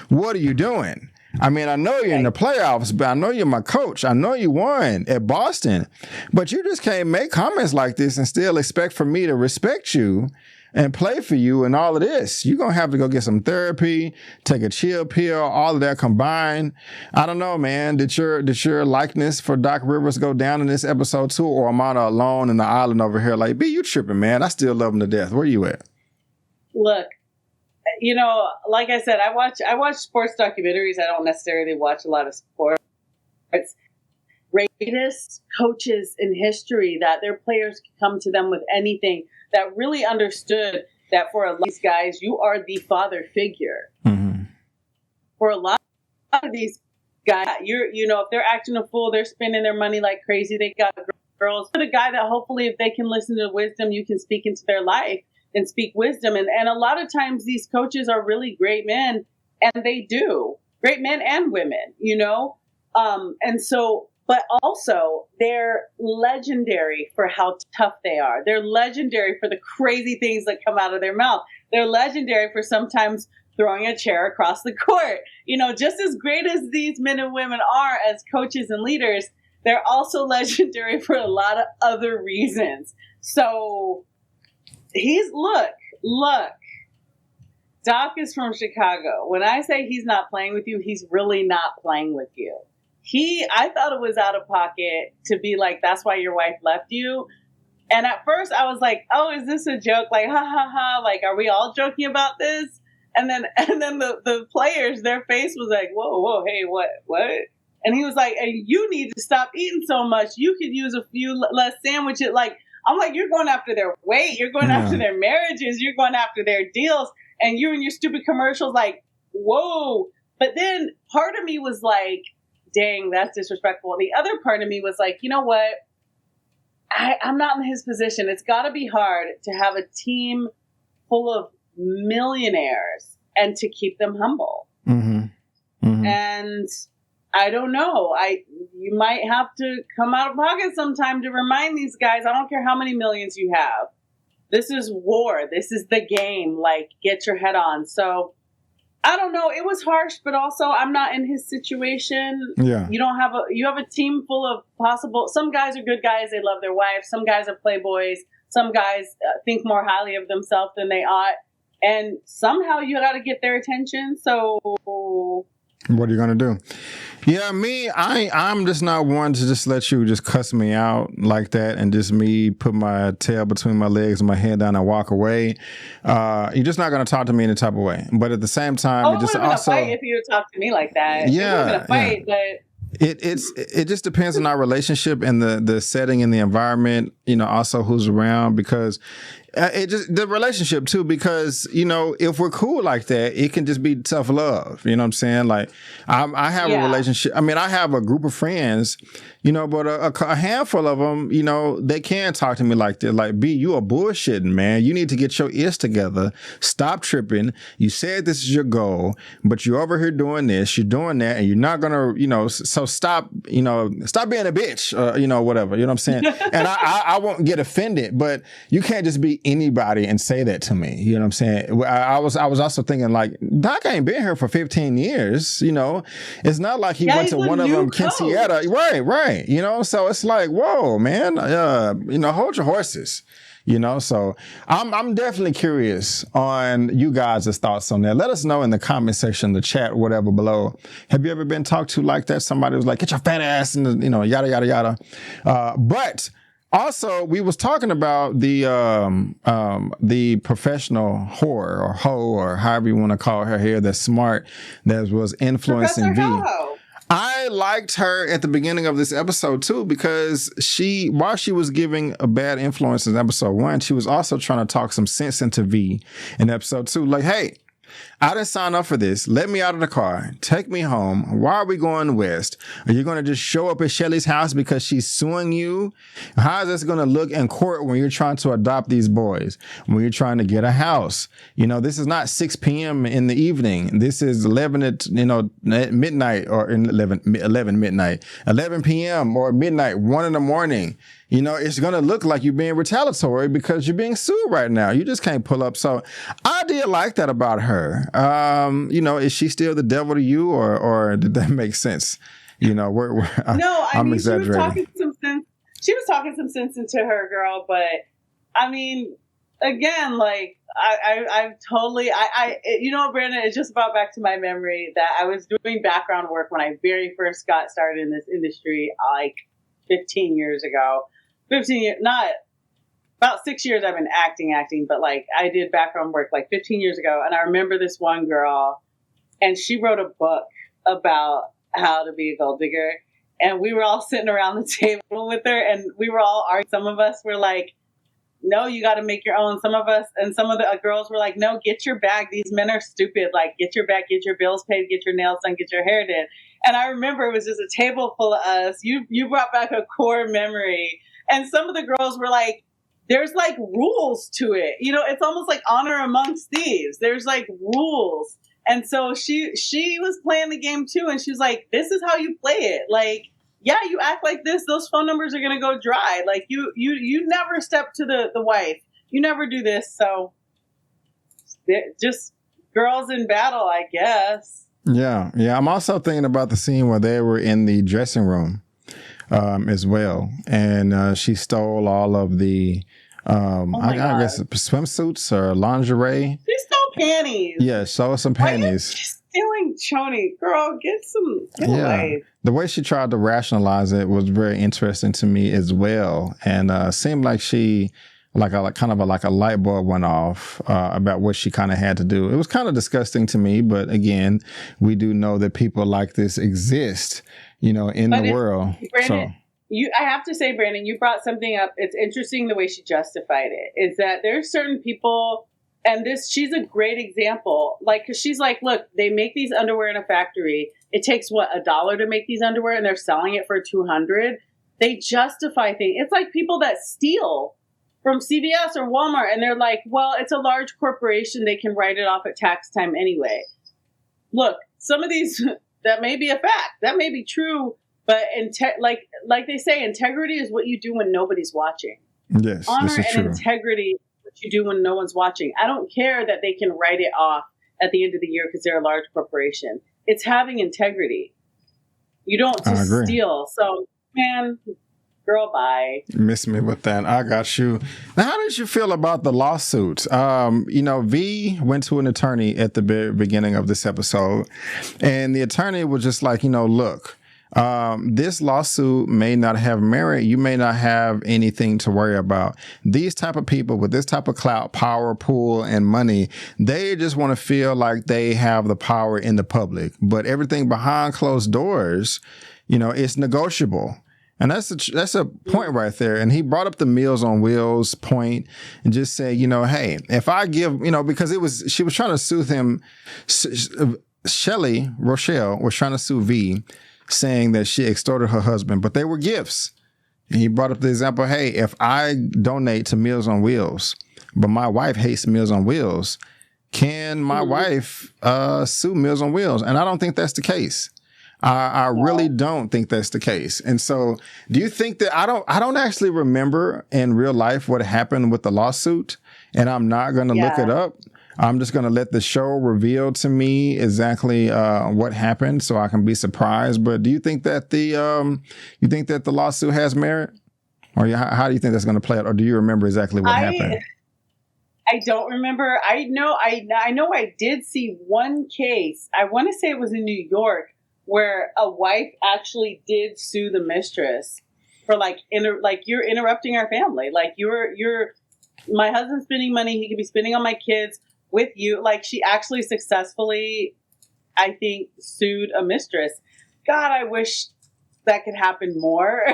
What are you doing? I mean, I know you're in the playoffs, but I know you're my coach. I know you won at Boston, but you just can't make comments like this and still expect for me to respect you and play for you and all of this. You're going to have to go get some therapy, take a chill pill, all of that combined. I don't know, man. Did your likeness for Doc Rivers go down in this episode too, or am I alone in the island over here? Like, B, you tripping, man. I still love him to death. Where you at?
Look. Like I said, I watch sports documentaries. I don't necessarily watch a lot of sports. It's greatest coaches in history that their players could come to them with anything, that really understood that for a lot of these guys, you are the father figure. Mm-hmm. For a lot of these guys, if they're acting a fool, they're spending their money like crazy. They got girls. For the guy that hopefully if they can listen to wisdom, you can speak into their life and speak wisdom. And a lot of times these coaches are really great men, and they do. Great men and women, and so, but also they're legendary for how tough they are. They're legendary for the crazy things that come out of their mouth. They're legendary for sometimes throwing a chair across the court. Just as great as these men and women are as coaches and leaders, they're also legendary for a lot of other reasons. So look, Doc is from Chicago. When I say he's not playing with you, he's really not playing with you. I thought it was out of pocket to be like, that's why your wife left you. And at first I was like, oh, is this a joke? Like, ha ha ha. Like, are we all joking about this? And then the players, their face was like, whoa, hey, what? And he was like, and you need to stop eating so much. You could use a few less sandwiches. Like, I'm like, you're going after their weight. You're going after their marriages. You're going after their deals. And you and your stupid commercials, like, whoa. But then part of me was like, dang, that's disrespectful. The other part of me was like, you know what? I'm not in his position. It's got to be hard to have a team full of millionaires and to keep them humble. And I don't know. You might have to come out of pocket sometime to remind these guys, I don't care how many millions you have. This is war. This is the game. Like, get your head on. So I don't know. It was harsh, but also I'm not in his situation.
Yeah.
You have a team full of some guys are good guys. They love their wives. Some guys are playboys. Some guys think more highly of themselves than they ought. And somehow you got to get their attention. So
what are you going to do? Yeah, I'm just not one to just let you just cuss me out like that and just me put my tail between my legs and my head down and walk away. You're just not going to talk to me in a type of way. But at the same time, it just also...
fight if you would talk to me like that.
Yeah.
It would have been a fight, but...
It just depends on our relationship and the setting and the environment, also who's around, because the relationship too, because, if we're cool like that, it can just be tough love. You know what I'm saying? Like I have a relationship. I mean, I have a group of friends, but a handful of them, they can talk to me like this. Like, B, you are bullshitting, man. You need to get your ears together. Stop tripping. You said this is your goal, but you're over here doing this, you're doing that, and you're not going to, so stop, stop being a bitch, whatever. You know what I'm saying? And I won't get offended, but you can't just be anybody and say that to me. You know what I'm saying? I was also thinking, like, Doc ain't been here for 15 years. It's not like he went to one of them quinceañera. Right. So it's like, whoa, man, hold your horses. So I'm definitely curious on you guys' thoughts on that. Let us know in the comment section, the chat, whatever below. Have you ever been talked to like that? Somebody was like, get your fat ass in the, yada, yada, yada. But also, we was talking about the professional whore or hoe or however you want to call her here, that's smart, that was influencing V. I liked her at the beginning of this episode too, because while she was giving a bad influence in episode 1, she was also trying to talk some sense into V in episode 2. Like, hey, I didn't sign up for this. Let me out of the car. Take me home. Why are we going west? Are you going to just show up at Shelly's house because she's suing you? How is this going to look in court when you're trying to adopt these boys? When you're trying to get a house? This is not 6 p.m. in the evening. This is 11 at midnight or 11 midnight, 11 p.m. or midnight, 1 in the morning. It's going to look like you're being retaliatory because you're being sued right now. You just can't pull up. So I did like that about her. Is she still the devil to you, or did that make sense? I'm exaggerating.
She was talking some sense into her, girl. But I mean, again, like I've totally, Brandon, it's just about back to my memory that I was doing background work when I very first got started in this industry, like 15 years ago. 15 years, not about 6 years I've been acting, but like I did background work like 15 years ago. And I remember this one girl, and she wrote a book about how to be a gold digger. And we were all sitting around the table with her, and we were all arguing. Some of us were like, no, you got to make your own. Some of the girls were like, no, get your bag. These men are stupid. Like, get your bag, get your bills paid, get your nails done, get your hair done. And I remember it was just a table full of us. You brought back a core memory. And some of the girls were like, there's like rules to it. It's almost like honor amongst thieves. There's like rules. And so she was playing the game too. And she was like, this is how you play it. Like, yeah, you act like this, those phone numbers are going to go dry. Like you never step to the wife. You never do this. So just girls in battle, I guess.
Yeah. I'm also thinking about the scene where they were in the dressing room as well. And she stole all of the, I guess, swimsuits or lingerie.
She stole panties.
Yeah, stole some panties.
Stealing choni. Girl, get away.
The way she tried to rationalize it was very interesting to me as well. And seemed like she... like a light bulb went off about what she kind of had to do. It was kind of disgusting to me, but again, we do know that people like this exist, in
But
the world.
Brandon, I have to say, Brandon, you brought something up. It's interesting the way she justified it. Is that there's certain people, and she's a great example. Like, because she's like, look, they make these underwear in a factory. It takes $1 to make these underwear, and they're selling it for $200. They justify things. It's like people that steal from CVS or Walmart, and they're like, well, it's a large corporation. They can write it off at tax time anyway. Look, some of these, that may be a fact. That may be true. But like they say, integrity is what you do when nobody's watching.
Yes,
honor
this is
and
true.
integrity is what you do when no one's watching. I don't care that they can write it off at the end of the year because they're a large corporation. It's having integrity. You don't just steal. So, man, girl, bye.
Miss me with that. I got you. Now, how did you feel about the lawsuit? V went to an attorney at the beginning of this episode, and the attorney was just like, look, this lawsuit may not have merit. You may not have anything to worry about. These type of people with this type of clout, power, pool, and money, they just want to feel like they have the power in the public. But everything behind closed doors, it's negotiable. And that's a point right there. And he brought up the Meals on Wheels point and just said, hey, if I give, because she was trying to sue him. Shelly, Rochelle, was trying to sue V, saying that she extorted her husband, but they were gifts. And he brought up the example, hey, if I donate to Meals on Wheels, but my wife hates Meals on Wheels, can my wife sue Meals on Wheels? And I don't think that's the case. I really don't think that's the case. And so do you think that I don't actually remember in real life what happened with the lawsuit, and I'm not going to look it up. I'm just going to let the show reveal to me exactly what happened so I can be surprised. But do you think that the lawsuit has merit? Or how do you think that's going to play out? Or do you remember exactly what happened?
I don't remember. I know I did see one case. I want to say it was in New York, where a wife actually did sue the mistress for you're interrupting our family. Like you're my husband's spending money he could be spending on my kids with you. Like, she actually successfully, I think, sued a mistress. God, I wish that could happen more.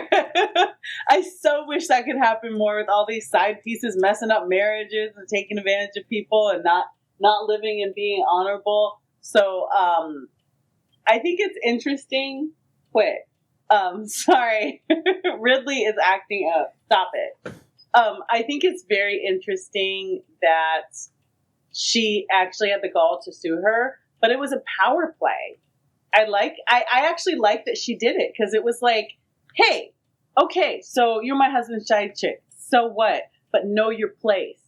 I so wish that could happen more with all these side pieces messing up marriages and taking advantage of people and not living and being honorable. So I think it's interesting. Quit. Sorry. Ridley is acting up. Stop it. I think it's very interesting that she actually had the gall to sue her, but it was a power play. I actually like that she did it, because it was like, hey, okay, so you're my husband's side chick. So what? But know your place.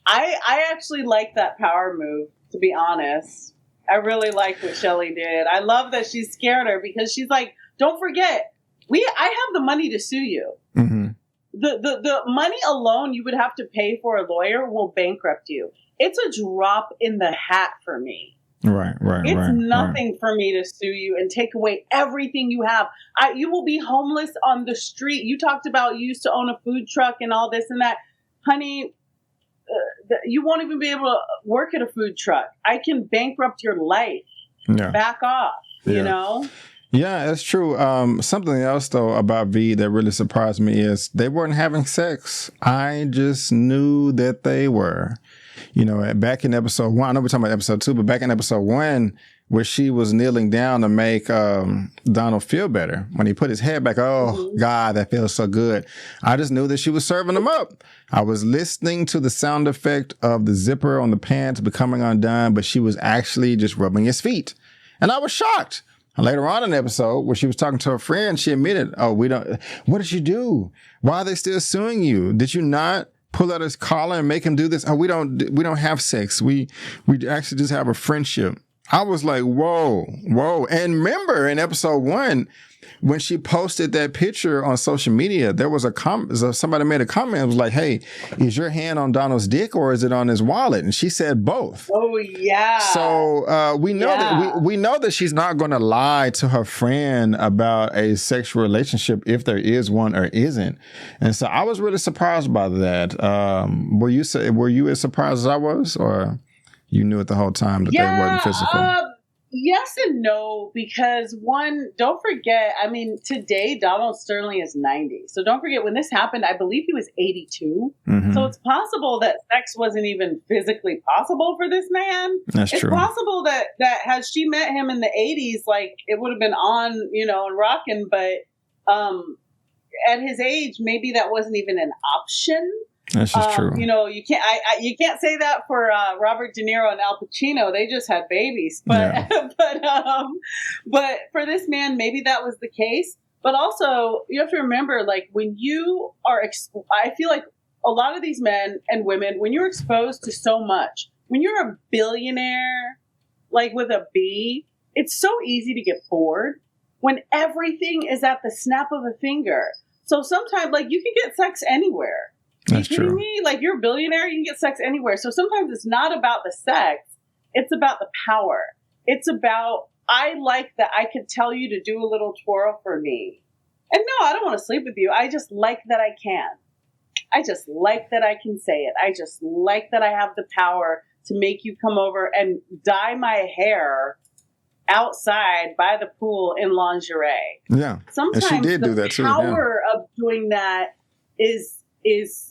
I actually like that power move, to be honest. I really like what Shelly did. I love that she scared her, because she's like, don't forget, I have the money to sue you. Mm-hmm. The money alone you would have to pay for a lawyer will bankrupt you. It's a drop in the hat for me.
Right.
It's nothing for me to sue you and take away everything you have. You will be homeless on the street. You talked about you used to own a food truck and all this and that. Honey, you won't even be able to work at a food truck. I can bankrupt your life. Yeah. Back off, you know?
Yeah, that's true. Something else, though, about V that really surprised me is they weren't having sex. I just knew that they were. Back in episode 1, I know we're talking about episode 2, but back in episode 1, where she was kneeling down to make Donald feel better, when he put his head back, God, that feels so good. I just knew that she was serving him up. I was listening to the sound effect of the zipper on the pants becoming undone, but she was actually just rubbing his feet. And I was shocked. Later on in the episode, where she was talking to her friend, she admitted, what did you do? Why are they still suing you? Did you not pull out his collar and make him do this? We don't have sex. We actually just have a friendship. I was like, whoa. And remember in episode 1, when she posted that picture on social media, there was somebody made a comment. It was like, hey, is your hand on Donald's dick or is it on his wallet? And she said both.
Oh, yeah.
So we know that we know that she's not going to lie to her friend about a sexual relationship, if there is one or isn't. And so I was really surprised by that. Were you as surprised as I was, or you knew it the whole time that they weren't physical?
Yes and no, because one, don't forget, I mean, today Donald Sterling is 90. So don't forget, when this happened, I believe he was 82.
Mm-hmm.
So it's possible that sex wasn't even physically possible for this man.
That's
it's
true.
possible that had she met him in the 80s, like it would have been on, you know, and rocking. But at his age, maybe that wasn't even an option.
That's just true.
You know, you can't say that for Robert De Niro and Al Pacino. They just had babies, but but for this man, maybe that was the case. But also, you have to remember, like when you are, I feel like a lot of these men and women, when you're exposed to so much, when you're a billionaire, like with a B, it's so easy to get bored when everything is at the snap of a finger. So sometimes, like you can get sex anywhere.
That's true.
Me? Like you're a billionaire, you can get sex anywhere. So sometimes it's not about the sex, it's about the power. It's about, I like that I could tell you to do a little twirl for me. And no, I don't want to sleep with you. I just like that I can. I just like that I can say it. I just like that I have the power to make you come over and dye my hair outside by the pool in lingerie.
Yeah.
Sometimes
and she did do that
too. The power
of
doing that is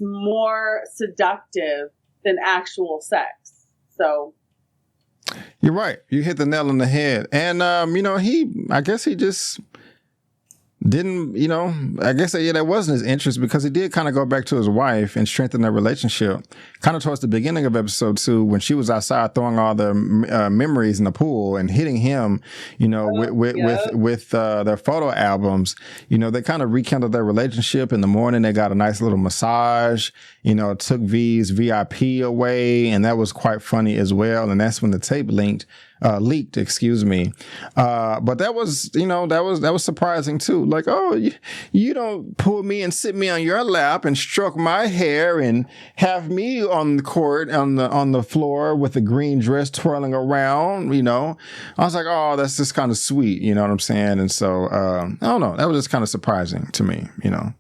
more seductive than actual sex. So
you're right. You hit the nail on the head. And you know, I guess he just didn't, you know, I guess that wasn't his interest, because he did kind of go back to his wife and strengthen their relationship kind of towards the beginning of episode 2, when she was outside throwing all the memories in the pool and hitting him, you know, with their photo albums. You know, they kind of rekindled their relationship. In the morning, they got a nice little massage, you know, took V's VIP away, and that was quite funny as well. And that's when the tape leaked, excuse me. But that was, you know, that was surprising too. Like, oh, you don't pull me and sit me on your lap and stroke my hair and have me on the court, on the floor with the green dress twirling around, you know. I was like, oh, that's just kind of sweet, you know what I'm saying? And so, I don't know. That was just kind of surprising to me, you know.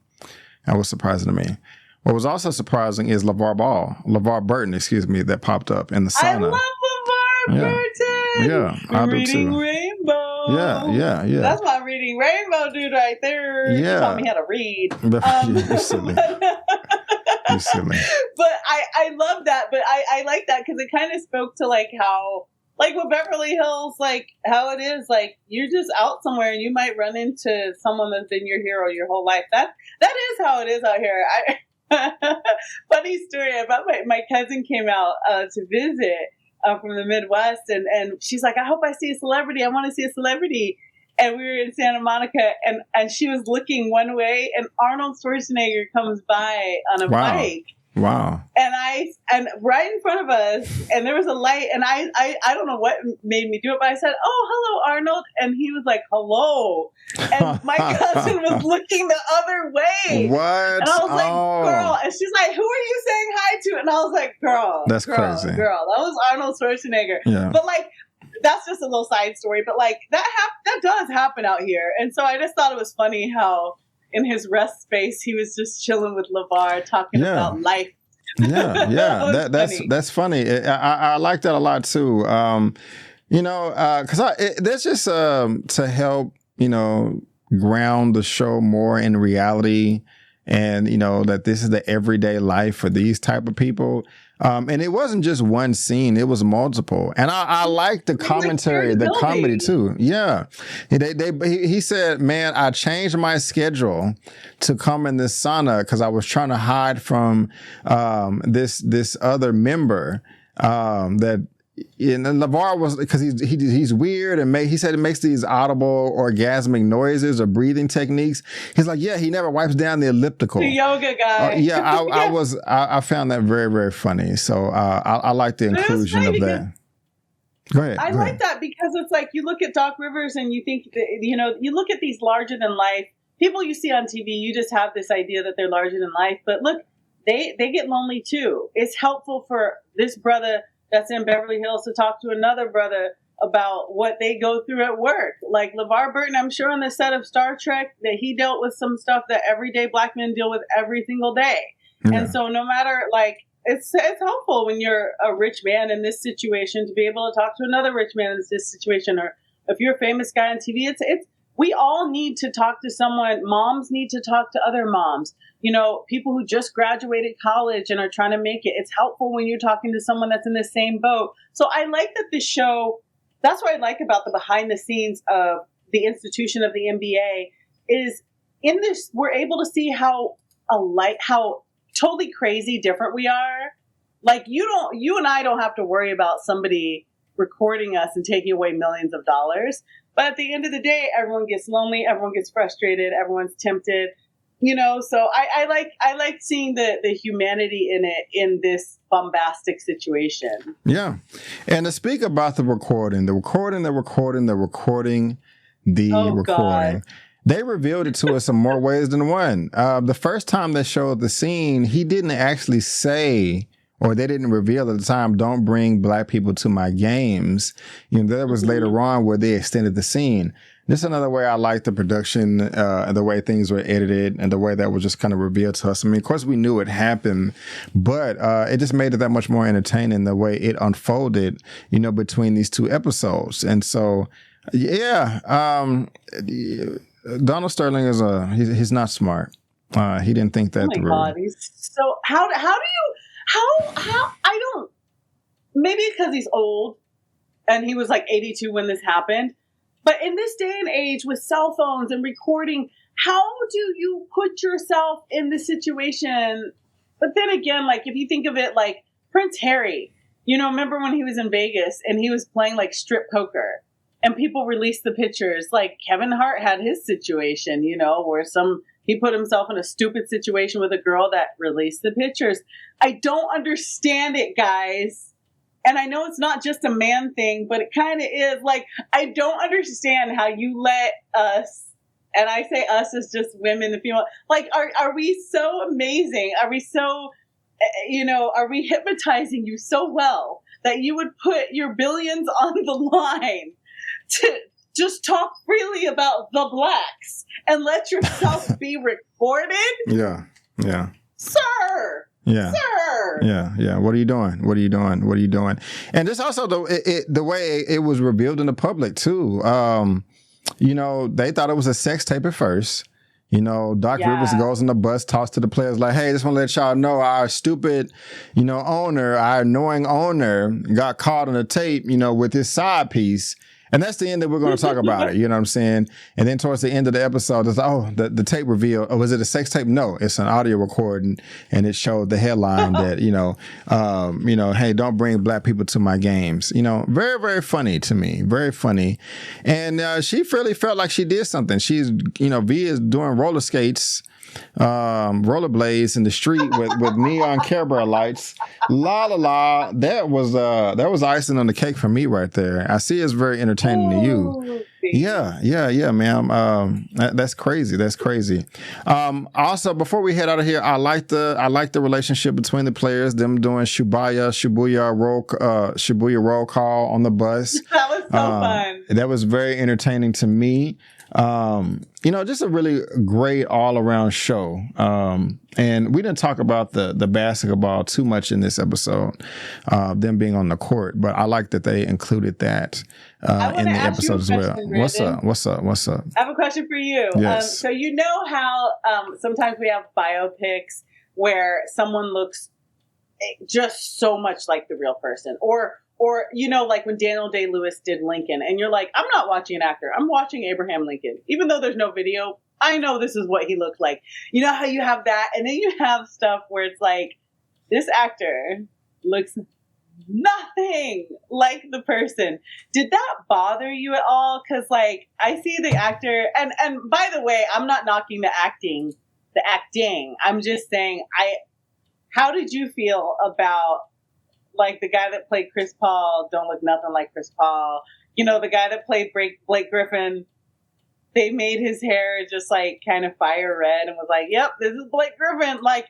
That was surprising to me. What was also surprising is LeVar Burton, excuse me, that popped up in the sauna.
I love LeVar Burton.
Yeah, I do
Reading
too.
Rainbow. Yeah. That's my Reading Rainbow dude right there.
Yeah.
He taught me how to read.
You're silly. You're silly.
But I love that. But I like that because it kind of spoke to like how, like with Beverly Hills, like how it is, like you're just out somewhere and you might run into someone that's been your hero your whole life. That is how it is out here. Funny story about my cousin came out to visit from the Midwest, and she's like, I hope I see a celebrity. I want to see a celebrity. And we were in Santa Monica, and she was looking one way, and Arnold Schwarzenegger comes by on a bike.
Wow.
And right in front of us, and there was a light, and I don't know what made me do it, but I said, oh, hello, Arnold. And he was like, hello. And my cousin was looking the other way.
What?
And I was like, girl. And she's like, who are you saying hi to? And I was like, girl.
That's crazy.
Girl. That was Arnold Schwarzenegger.
Yeah.
But like, that's just a little side story. But like, that does happen out here. And so I just thought it was funny how in his rest space, he was just chilling with LeVar, talking about life.
Yeah. That's funny. I like that a lot too. You know, because that's just to help, you know, ground the show more in reality, and you know that this is the everyday life for these type of people. And it wasn't just one scene; it was multiple. And I like the commentary, the comedy too. Yeah, he said, "Man, I changed my schedule to come in this sauna because I was trying to hide from this other member that." And LeVar was, because he's weird, and he said it makes these audible orgasmic noises or breathing techniques. He's like, yeah, he never wipes down the elliptical.
The yoga guy.
I found that very, very funny. So I like the inclusion of that. Go ahead.
I like that because it's like you look at Doc Rivers and you think that, you know, you look at these larger than life people you see on TV. You just have this idea that they're larger than life, but look, they get lonely too. It's helpful for this brother that's in Beverly Hills to talk to another brother about what they go through at work. Like LeVar Burton, I'm sure on the set of Star Trek that he dealt with some stuff that everyday black men deal with every single day. Yeah. And so no matter, like, it's helpful when you're a rich man in this situation to be able to talk to another rich man in this situation, or if you're a famous guy on TV, it's we all need to talk to someone. Moms need to talk to other moms. You know, people who just graduated college and are trying to make it. It's helpful when you're talking to someone that's in the same boat. So I like that this show, that's what I like about the behind the scenes of the institution of the NBA is in this, we're able to see how totally crazy different we are. Like you and I don't have to worry about somebody recording us and taking away millions of dollars. But at the end of the day, everyone gets lonely, everyone gets frustrated, everyone's tempted, you know. So I like seeing the humanity in it in this bombastic situation.
Yeah, and to speak about the recording. They revealed it to us in more ways than one. The first time they showed the scene, he didn't actually say, or they didn't reveal at the time, don't bring black people to my games. You know, that was later on where they extended the scene. This is another way I like the production, and the way things were edited and the way that was just kind of revealed to us. I mean, of course we knew it happened, but it just made it that much more entertaining the way it unfolded, you know, between these two episodes. And so, yeah, Donald Sterling he's not smart. He didn't think that through.
Oh my God, he's so how do you I don't, maybe because he's old and he was like 82 when this happened, but in this day and age with cell phones and recording, how do you put yourself in the situation? But then again, like if you think of it like Prince Harry, you know, remember when he was in Vegas and he was playing like strip poker and people released the pictures, like Kevin Hart had his situation, you know, where he put himself in a stupid situation with a girl that released the pictures. I don't understand it, guys. And I know it's not just a man thing, but it kind of is. Like, I don't understand how you let us, and I say us as just women, the female, like, are we so amazing? Are we so, you know, are we hypnotizing you so well that you would put your billions on the line to just talk freely about the blacks and let yourself be recorded?
Yeah.
Sir.
Yeah.
Sir.
Yeah. What are you doing? And this also the way it was revealed in the public too. You know, they thought it was a sex tape at first. You know, Doc Rivers goes on the bus, talks to the players like, hey, just want to let y'all know our stupid, you know, our annoying owner got caught on the tape, you know, with his side piece. And that's the end that we're going to talk about it. You know what I'm saying? And then towards the end of the episode, it's like, the tape reveal. Oh, was it a sex tape? No, it's an audio recording. And it showed the headline that, you know, hey, don't bring black people to my games. You know, very, very funny to me. Very funny. And she really felt like she did something. She's, you know, V is doing roller skates, rollerblades in the street with neon Care lights. La la la. That was icing on the cake for me right there. I see it's very entertaining to you. Yeah, ma'am. That's crazy. Also, before we head out of here, I like the relationship between the players. Them doing Shibuya roll call on the bus.
That was so fun.
That was very entertaining to me. You know, just a really great all-around show. And we didn't talk about the basketball too much in this episode, them being on the court, but I like that they included that in the episode as well.
Brandon.
What's up?
I have a question for you.
Yes.
So you know how sometimes we have biopics where someone looks just so much like the real person, or you know, like when Daniel Day-Lewis did Lincoln, and you're like, I'm not watching an actor, I'm watching Abraham Lincoln, even though there's no video. I know this is what he looked like. You know how you have that, and then you have stuff where it's like, this actor looks nothing like the person. Did that bother you at all? Because like, I see the actor, and by the way, I'm not knocking the acting. I'm just saying, how did you feel about, like, the guy that played Chris Paul don't look nothing like Chris Paul? You know, the guy that played Blake Griffin, they made his hair just like kind of fire red and was like, yep, this is Blake Griffin. Like,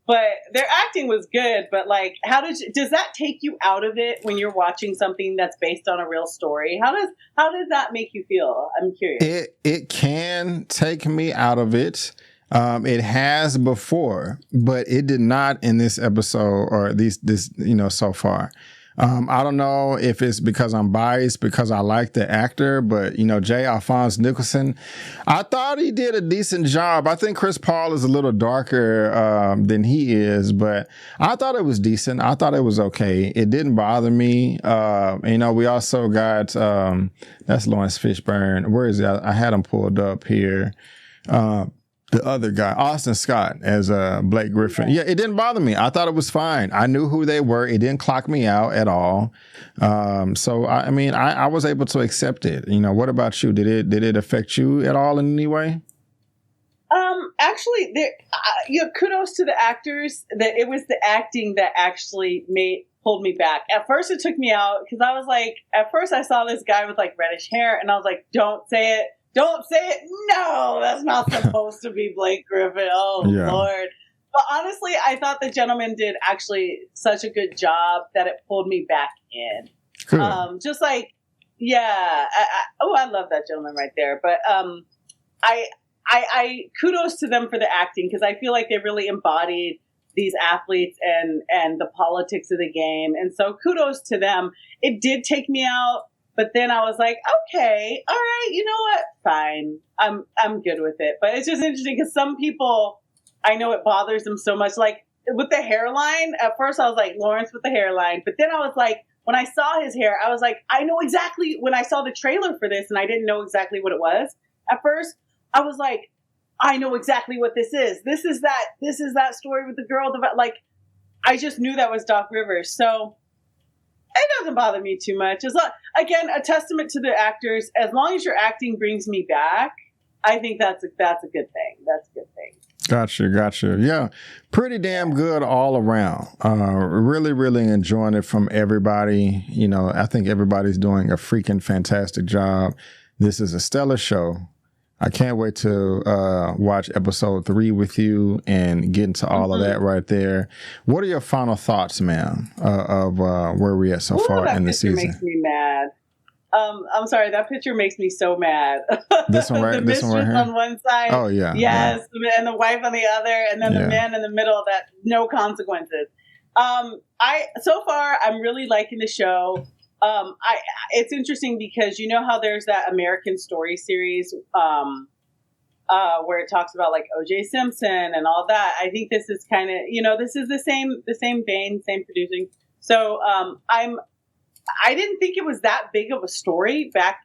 but their acting was good, but like, does that take you out of it when you're watching something that's based on a real story? How does that make you feel? I'm curious.
It can take me out of it. It has before, but it did not in this episode or this so far. I don't know if it's because I'm biased because I like the actor, but J. Alphonse Nicholson, I thought he did a decent job. I think Chris Paul is a little darker than he is, but I thought it was decent. I thought it was okay. It didn't bother me. We also got that's Laurence Fishburne. Where is he? I had him pulled up here. The other guy, Austin Scott, as Blake Griffin. Yeah, it didn't bother me. I thought it was fine. I knew who they were. It didn't clock me out at all. So I was able to accept it. What about you? Did it affect you at all in any way?
Actually, kudos to the actors. That it was the acting that actually pulled me back. At first, it took me out because I was like, at first I saw this guy with like reddish hair, and I was like, don't say it. Don't say it. No, that's not supposed to be Blake Griffin. Oh, yeah. Lord. But honestly, I thought the gentleman did actually such a good job that it pulled me back in. Cool. Just like, yeah. I love that gentleman right there. But I kudos to them for the acting because I feel like they really embodied these athletes and the politics of the game. And so kudos to them. It did take me out. But then I was like, okay, all right, you know what? Fine. I'm good with it. But it's just interesting because some people, I know it bothers them so much. Like with the hairline, at first I was like, Laurence with the hairline. But then I was like, when I saw his hair, I was like, I know exactly when I saw the trailer for this and I didn't know exactly what it was. At first, I was like, I know exactly what this is. This is that story with the girl. Like, I just knew that was Doc Rivers. So it doesn't bother me too much. It's not, again, a testament to the actors. As long as your acting brings me back, I think that's a good thing. That's a good thing.
Gotcha. Yeah, pretty damn good all around. Really, really enjoying it from everybody. I think everybody's doing a freaking fantastic job. This is a stellar show. I can't wait to watch episode 3 with you and get into all of that right there. What are your final thoughts, ma'am, of where we're at so far in the season?
That picture makes me mad. I'm sorry, that picture makes me so mad.
This one right,
the
this one right here?
on one side.
Oh, yeah.
Yes, yeah. And the wife on the other, and then the man in the middle, that no consequences. So far, I'm really liking the show. It's interesting because you know how there's that American Story series where it talks about like O.J. Simpson and all that. I think this is kind of this is the same vein, same producing. So I didn't think it was that big of a story back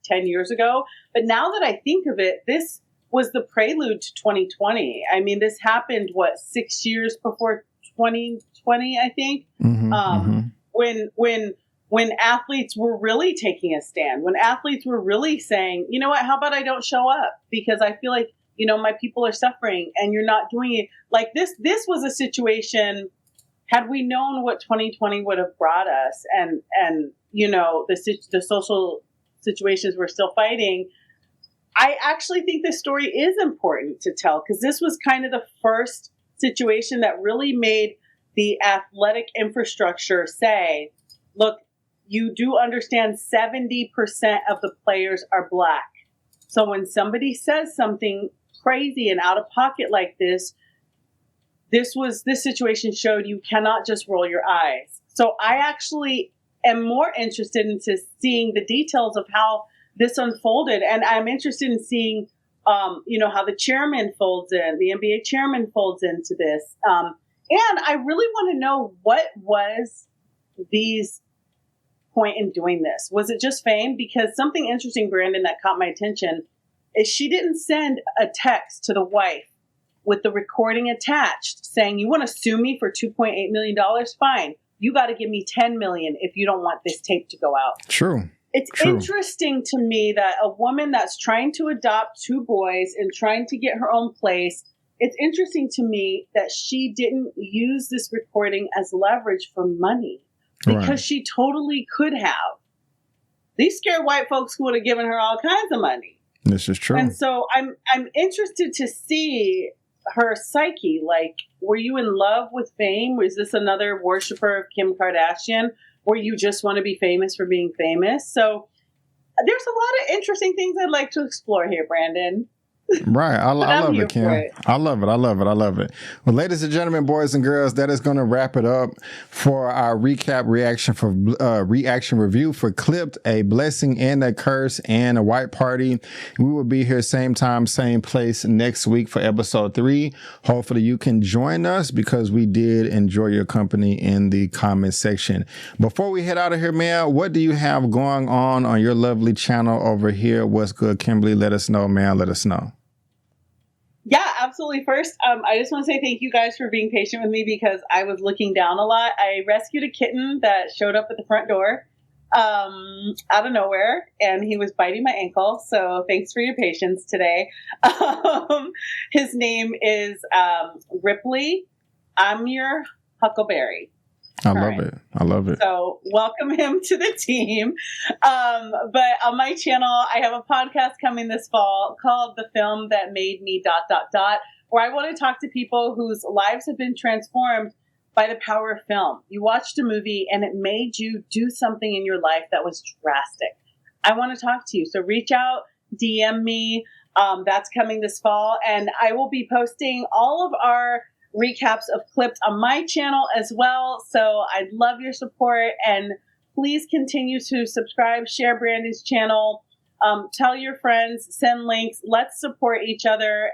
10 years ago, but now that I think of it, this was the prelude to 2020. I mean, this happened 6 years before 2020, I think. When athletes were really taking a stand, when athletes were really saying, you know what, how about I don't show up because I feel like, my people are suffering and you're not doing it. Like this was a situation, had we known what 2020 would have brought us and the social situations we're still fighting, I actually think this story is important to tell because this was kind of the first situation that really made the athletic infrastructure say, look, you do understand 70% of the players are Black. So when somebody says something crazy and out of pocket like this situation showed you cannot just roll your eyes. So I actually am more interested into seeing the details of how this unfolded. And I'm interested in seeing, how the chairman folds in, the NBA chairman folds into this. And I really want to know what was these point in doing this. Was it just fame? Because something interesting, Brandon, that caught my attention is she didn't send a text to the wife with the recording attached saying, you want to sue me for $2.8 million? Fine. You got to give me $10 million if you don't want this tape to go out.
True.
It's interesting to me that a woman that's trying to adopt 2 boys and trying to get her own place, it's interesting to me that she didn't use this recording as leverage for money. Because she totally could have. These scared white folks who would have given her all kinds of money.
This is true.
And so I'm interested to see her psyche. Like, were you in love with fame? Was this another worshiper of Kim Kardashian? Or you just want to be famous for being famous? So there's a lot of interesting things I'd like to explore here, Brandon.
Right. I love
here
it, Kim.
for it.
I love it. I love it. I love it. Well, ladies and gentlemen, boys and girls, that is going to wrap it up for our reaction review for Clipped, A Blessing and a Curse and a White Party. We will be here same time, same place next week for episode 3. Hopefully you can join us because we did enjoy your company in the comment section. Before we head out of here, man, what do you have going on your lovely channel over here? What's good, Kimberly? Let us know, man. Let us know.
Yeah, absolutely. First, I just want to say thank you guys for being patient with me because I was looking down a lot. I rescued a kitten that showed up at the front door out of nowhere, and he was biting my ankle. So thanks for your patience today. His name is Ripley. I'm your Huckleberry.
I love it. I love it.
So welcome him to the team. But on my channel, I have a podcast coming this fall called The Film That Made Me ... where I want to talk to people whose lives have been transformed by the power of film. You watched a movie and it made you do something in your life that was drastic. I want to talk to you. So reach out, DM me. That's coming this fall. And I will be posting all of our recaps of Clipped on my channel as well. So I'd love your support, and please continue to subscribe, share Brandy's channel, tell your friends, send links. Let's support each other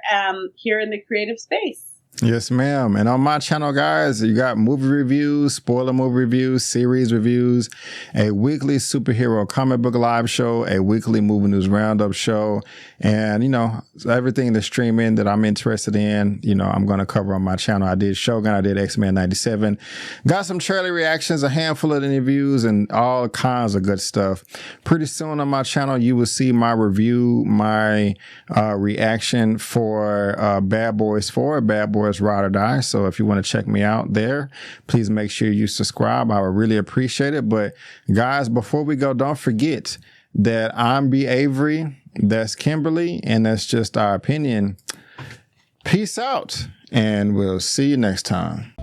here in the creative space.
Yes, ma'am. And on my channel, guys, you got movie reviews, spoiler movie reviews, series reviews, a weekly superhero comic book live show, a weekly movie news roundup show, and, everything that's streaming that I'm interested in, I'm going to cover on my channel. I did Shogun, I did X-Men 97, got some trailer reactions, a handful of interviews, and all kinds of good stuff. Pretty soon on my channel, you will see my review, my reaction for Bad Boys 4, Bad Boys Ride or Die. So if you want to check me out there, please make sure you subscribe. I would really appreciate it. But guys, before we go, don't forget that I'm B. Avery, that's Kimberly, and that's just our opinion. Peace out, and we'll see you next time.